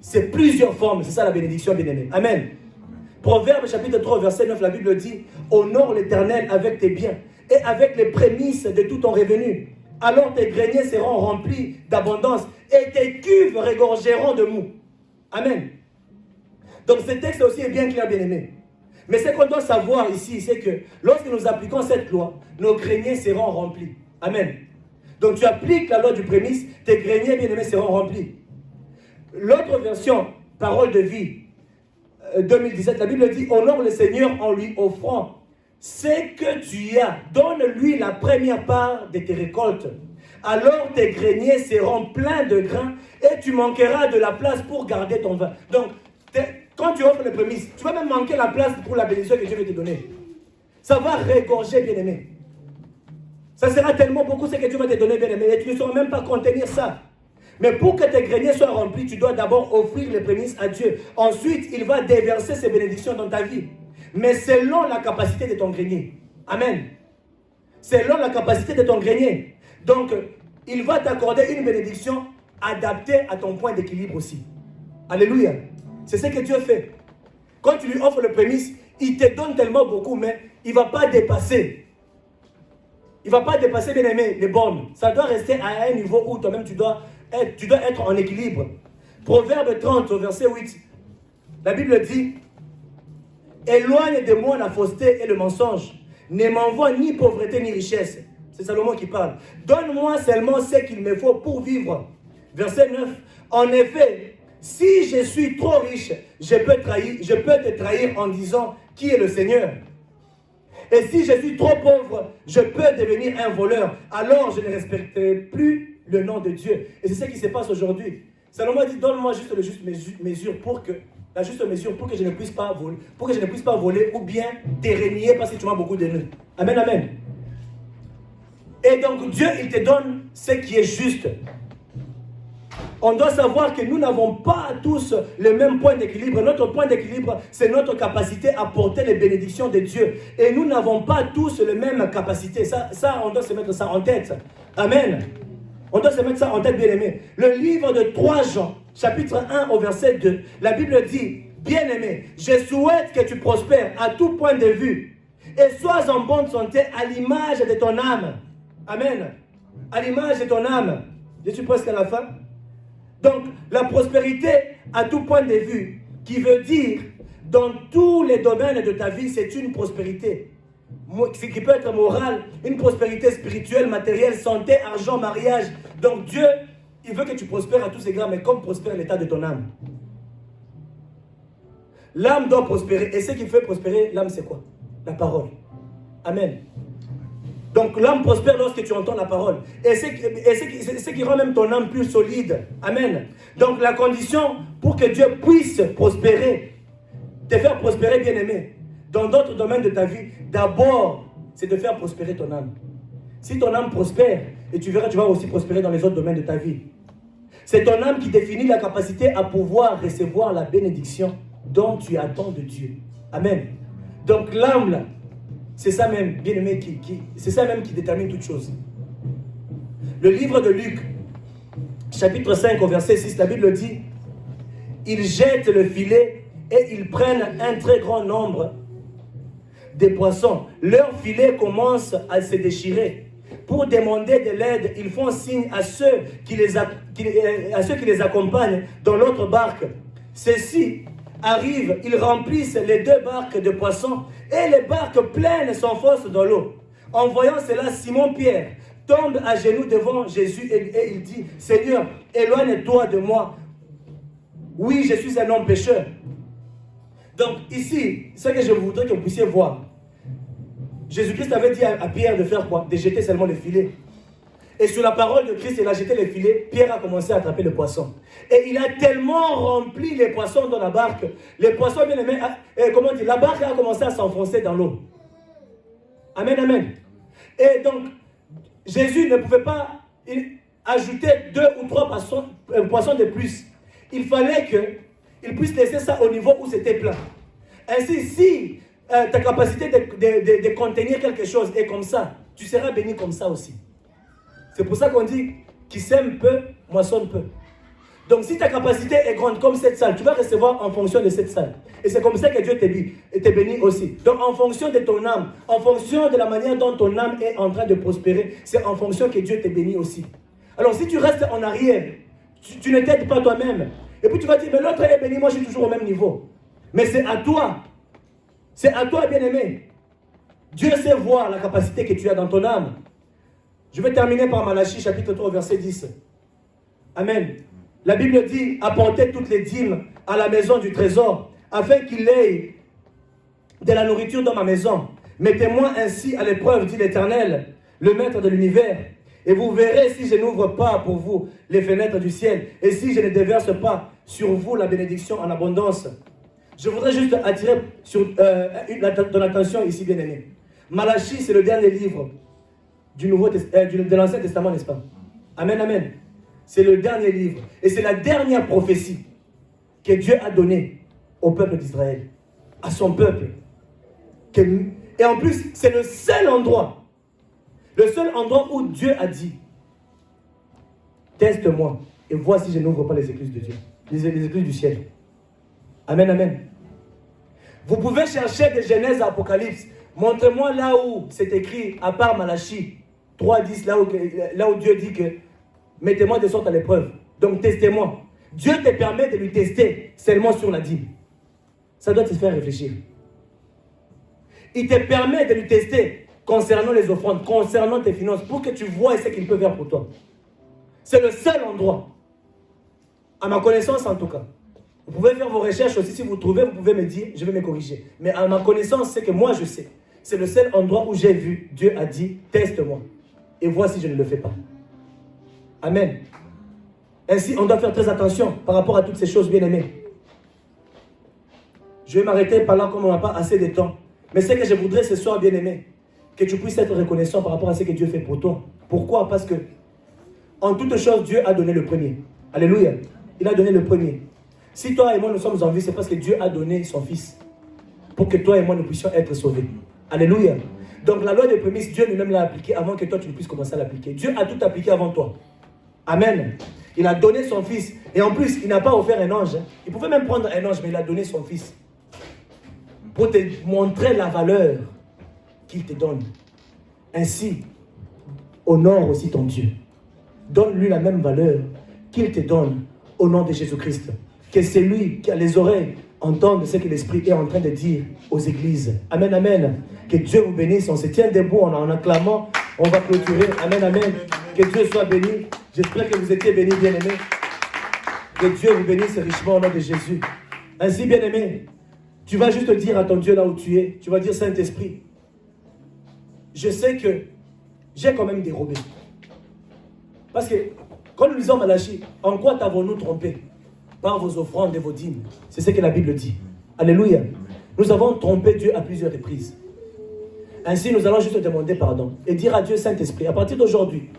C'est plusieurs formes. C'est ça la bénédiction, bien aimé. Amen. Proverbe chapitre 3, verset 9, la Bible dit, honore l'Éternel avec tes biens et avec les prémices de tout ton revenu. Alors tes greniers seront remplis d'abondance et tes cuves regorgeront de mou. Amen. Donc ce texte aussi est bien clair, bien aimé. Mais ce qu'on doit savoir ici, c'est que lorsque nous appliquons cette loi, nos greniers seront remplis. Amen. Donc tu appliques la loi du prémisse, tes greniers, bien aimés, seront remplis. L'autre version, parole de vie, 2017, la Bible dit, honore le Seigneur en lui offrant ce que tu as, donne-lui la première part de tes récoltes. Alors tes greniers seront pleins de grains et tu manqueras de la place pour garder ton vin. Donc, quand tu offres les prémices, tu vas même manquer la place pour la bénédiction que Dieu veut te donner. Ça va regorger, bien-aimé. Ça sera tellement beaucoup ce que Dieu va te donner, bien-aimé, et tu ne sauras même pas contenir ça. Mais pour que tes greniers soient remplis, tu dois d'abord offrir les prémices à Dieu. Ensuite, il va déverser ses bénédictions dans ta vie. Mais selon la capacité de ton grenier. Amen. Selon la capacité de ton grenier. Donc, il va t'accorder une bénédiction adaptée à ton point d'équilibre aussi. Alléluia. C'est ce que Dieu fait. Quand tu lui offres le prémisse, il te donne tellement beaucoup, mais il ne va pas dépasser. Il ne va pas dépasser, bien aimé, les bornes. Ça doit rester à un niveau où toi-même tu dois être en équilibre. Proverbe 30, verset 8. La Bible dit, éloigne de moi la fausseté et le mensonge. Ne m'envoie ni pauvreté ni richesse. C'est Salomon qui parle. Donne-moi seulement ce qu'il me faut pour vivre. Verset 9. En effet, si je suis trop riche, je peux te trahir en disant qui est le Seigneur. Et si je suis trop pauvre, je peux devenir un voleur. Alors je ne respecterai plus le nom de Dieu. Et c'est ce qui se passe aujourd'hui. Salomon dit, donne-moi juste la juste mesure pour que je ne puisse pas voler, ou bien te régner parce que tu m'as beaucoup donné. Amen, amen. Et donc Dieu, il te donne ce qui est juste. On doit savoir que nous n'avons pas tous le même point d'équilibre. Notre point d'équilibre, c'est notre capacité à porter les bénédictions de Dieu. Et nous n'avons pas tous la même capacité. Ça, on doit se mettre ça en tête. Amen. On doit se mettre ça en tête, bien-aimé. Le livre de 3 Jean, chapitre 1 au verset 2, la Bible dit, bien-aimé, je souhaite que tu prospères à tout point de vue et sois en bonne santé à l'image de ton âme. Amen. À l'image de ton âme. Je suis presque à la fin. Donc, la prospérité à tout point de vue, qui veut dire, dans tous les domaines de ta vie, c'est une prospérité. Ce qui peut être morale, une prospérité spirituelle, matérielle, santé, argent, mariage. Donc Dieu, il veut que tu prospères à tous ces égards, mais comme prospère l'état de ton âme. L'âme doit prospérer. Et ce qui fait prospérer l'âme, c'est quoi? La parole. Amen. Donc l'âme prospère lorsque tu entends la parole. Et ce qui rend même ton âme plus solide. Amen. Donc la condition pour que Dieu puisse prospérer, te faire prospérer, bien-aimé, dans d'autres domaines de ta vie, d'abord, c'est de faire prospérer ton âme. Si ton âme prospère, et tu verras, tu vas aussi prospérer dans les autres domaines de ta vie. C'est ton âme qui définit la capacité à pouvoir recevoir la bénédiction dont tu attends de Dieu. Amen. Donc l'âme, là, c'est ça même, bien-aimé, c'est ça même qui détermine toute chose. Le livre de Luc, chapitre 5, au verset 6, la Bible dit, ils jettent le filet et ils prennent un très grand nombre de poissons. Leur filet commence à se déchirer. Pour demander de l'aide, ils font signe à ceux qui les accompagnent dans l'autre barque. Ceux-ci arrivent, ils remplissent les 2 barques de poissons et les barques pleines s'enfoncent dans l'eau. En voyant cela, Simon-Pierre tombe à genoux devant Jésus et il dit, « Seigneur, éloigne-toi de moi. Oui, je suis un homme pécheur. » Donc ici, ce que je voudrais que vous puissiez voir, Jésus-Christ avait dit à Pierre de faire quoi? De jeter seulement le filet. Et sur la parole de Christ, il a jeté les filets. Pierre a commencé à attraper le poisson. Et il a tellement rempli les poissons dans la barque. Les poissons, bien aimés, comment dire, la barque a commencé à s'enfoncer dans l'eau. Amen, amen. Et donc, Jésus ne pouvait pas ajouter 2 ou 3 poissons de plus. Il fallait qu'il puisse laisser ça au niveau où c'était plein. Ainsi, si ta capacité de contenir quelque chose est comme ça, tu seras béni comme ça aussi. C'est pour ça qu'on dit, qui sème peu, moissonne peu. Donc si ta capacité est grande comme cette salle, tu vas recevoir en fonction de cette salle. Et c'est comme ça que Dieu te bénit aussi. Donc en fonction de ton âme, en fonction de la manière dont ton âme est en train de prospérer, c'est en fonction que Dieu te bénit aussi. Alors si tu restes en arrière, tu ne t'aides pas toi-même. Et puis tu vas dire, mais l'autre est béni, moi je suis toujours au même niveau. Mais c'est à toi. C'est à toi, bien-aimé. Dieu sait voir la capacité que tu as dans ton âme. Je vais terminer par Malachie, chapitre 3, verset 10. Amen. La Bible dit, apportez toutes les dîmes à la maison du trésor, afin qu'il ait de la nourriture dans ma maison. Mettez-moi ainsi à l'épreuve, dit l'Éternel, le Maître de l'univers. Et vous verrez si je n'ouvre pas pour vous les fenêtres du ciel, et si je ne déverse pas sur vous la bénédiction en abondance. Je voudrais juste attirer ton attention ici, bien-aimé. Malachie, c'est le dernier livre de l'Ancien Testament, n'est-ce pas? Amen, amen. C'est le dernier livre. Et c'est la dernière prophétie que Dieu a donnée au peuple d'Israël, à son peuple. Et en plus, c'est le seul endroit où Dieu a dit, teste-moi et vois si je n'ouvre pas les écluses de Dieu, les écluses du ciel. Amen, amen. Vous pouvez chercher de Genèse à Apocalypse. Montrez-moi là où c'est écrit, à part Malachie 3.10, là où Dieu dit que mettez-moi de sorte à l'épreuve. Donc testez-moi. Dieu te permet de lui tester seulement sur la dîme. Ça doit te faire réfléchir. Il te permet de lui tester concernant les offrandes, concernant tes finances, pour que tu vois ce qu'il peut faire pour toi. C'est le seul endroit, à ma connaissance en tout cas. Vous pouvez faire vos recherches aussi, si vous trouvez, vous pouvez me dire, je vais me corriger. Mais à ma connaissance, c'est que moi je sais. C'est le seul endroit où j'ai vu, Dieu a dit, teste-moi. Et vois si je ne le fais pas. Amen. Ainsi, on doit faire très attention par rapport à toutes ces choses, bien-aimés. Je vais m'arrêter par là comme on n'a pas assez de temps. Mais ce que je voudrais ce soir, bien-aimé, que tu puisses être reconnaissant par rapport à ce que Dieu fait pour toi. Pourquoi? Parce que en toutes choses, Dieu a donné le premier. Alléluia. Il a donné le premier. Si toi et moi nous sommes en vie, c'est parce que Dieu a donné son Fils pour que toi et moi nous puissions être sauvés. Alléluia. Donc la loi des prémices, Dieu lui-même l'a appliquée avant que toi tu ne puisses commencer à l'appliquer. Dieu a tout appliqué avant toi. Amen. Il a donné son Fils. Et en plus, il n'a pas offert un ange. Il pouvait même prendre un ange, mais il a donné son Fils. Pour te montrer la valeur qu'il te donne. Ainsi, honore aussi ton Dieu. Donne-lui la même valeur qu'il te donne au nom de Jésus-Christ. Que celui qui a les oreilles entende ce que l'Esprit est en train de dire aux églises. Amen, amen. Que Dieu vous bénisse. On se tient debout en acclamant. On va clôturer. Amen, amen. Que Dieu soit béni. J'espère que vous étiez bénis, bien-aimés. Que Dieu vous bénisse richement au nom de Jésus. Ainsi, bien-aimé, tu vas juste dire à ton Dieu là où tu es. Tu vas dire, Saint-Esprit, je sais que j'ai quand même dérobé. Parce que, quand nous lisons Malachie, en quoi t'avons-nous trompé? Par vos offrandes et vos dîmes. C'est ce que la Bible dit. Alléluia. Nous avons trompé Dieu à plusieurs reprises. Ainsi, nous allons juste demander pardon et dire à Dieu, Saint-Esprit, à partir d'aujourd'hui,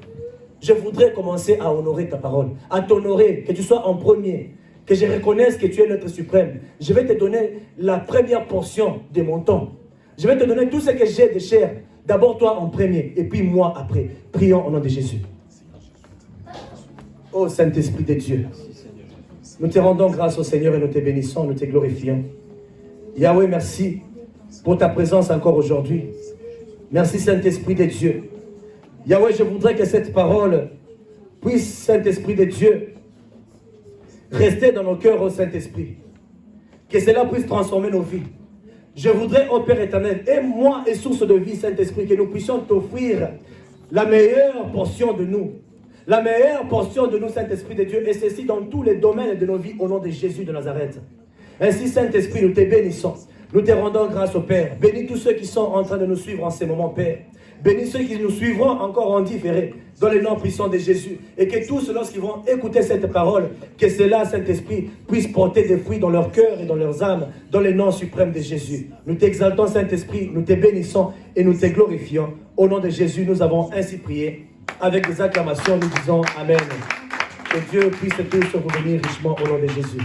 je voudrais commencer à honorer ta parole, à t'honorer, que tu sois en premier, que je reconnaisse que tu es l'être suprême. Je vais te donner la première portion de mon temps. Je vais te donner tout ce que j'ai de chair. D'abord toi en premier, et puis moi après. Prions au nom de Jésus. Ô Saint-Esprit de Dieu, nous te rendons grâce au Seigneur et nous te bénissons, nous te glorifions. Yahweh, merci pour ta présence encore aujourd'hui. Merci Saint-Esprit de Dieu. Yahweh, je voudrais que cette parole puisse, Saint-Esprit de Dieu, rester dans nos cœurs, ô Saint-Esprit. Que cela puisse transformer nos vies. Je voudrais, ô Père éternel, aie-moi et source de vie, Saint-Esprit, que nous puissions t'offrir la meilleure portion de nous. La meilleure portion de nous, Saint-Esprit de Dieu, et ceci dans tous les domaines de nos vies, au nom de Jésus de Nazareth. Ainsi, Saint-Esprit, nous te bénissons. Nous te rendons grâce au Père. Bénis tous ceux qui sont en train de nous suivre en ces moments, Père. Bénis ceux qui nous suivront encore en différé, dans les noms puissants de Jésus. Et que tous, lorsqu'ils vont écouter cette parole, que cela, Saint-Esprit, puisse porter des fruits dans leur cœur et dans leurs âmes, dans les noms suprêmes de Jésus. Nous t'exaltons, Saint-Esprit, nous te bénissons et nous te glorifions. Au nom de Jésus, nous avons ainsi prié. Avec des acclamations, nous disons Amen. Que Dieu puisse tous vous bénir richement au nom de Jésus.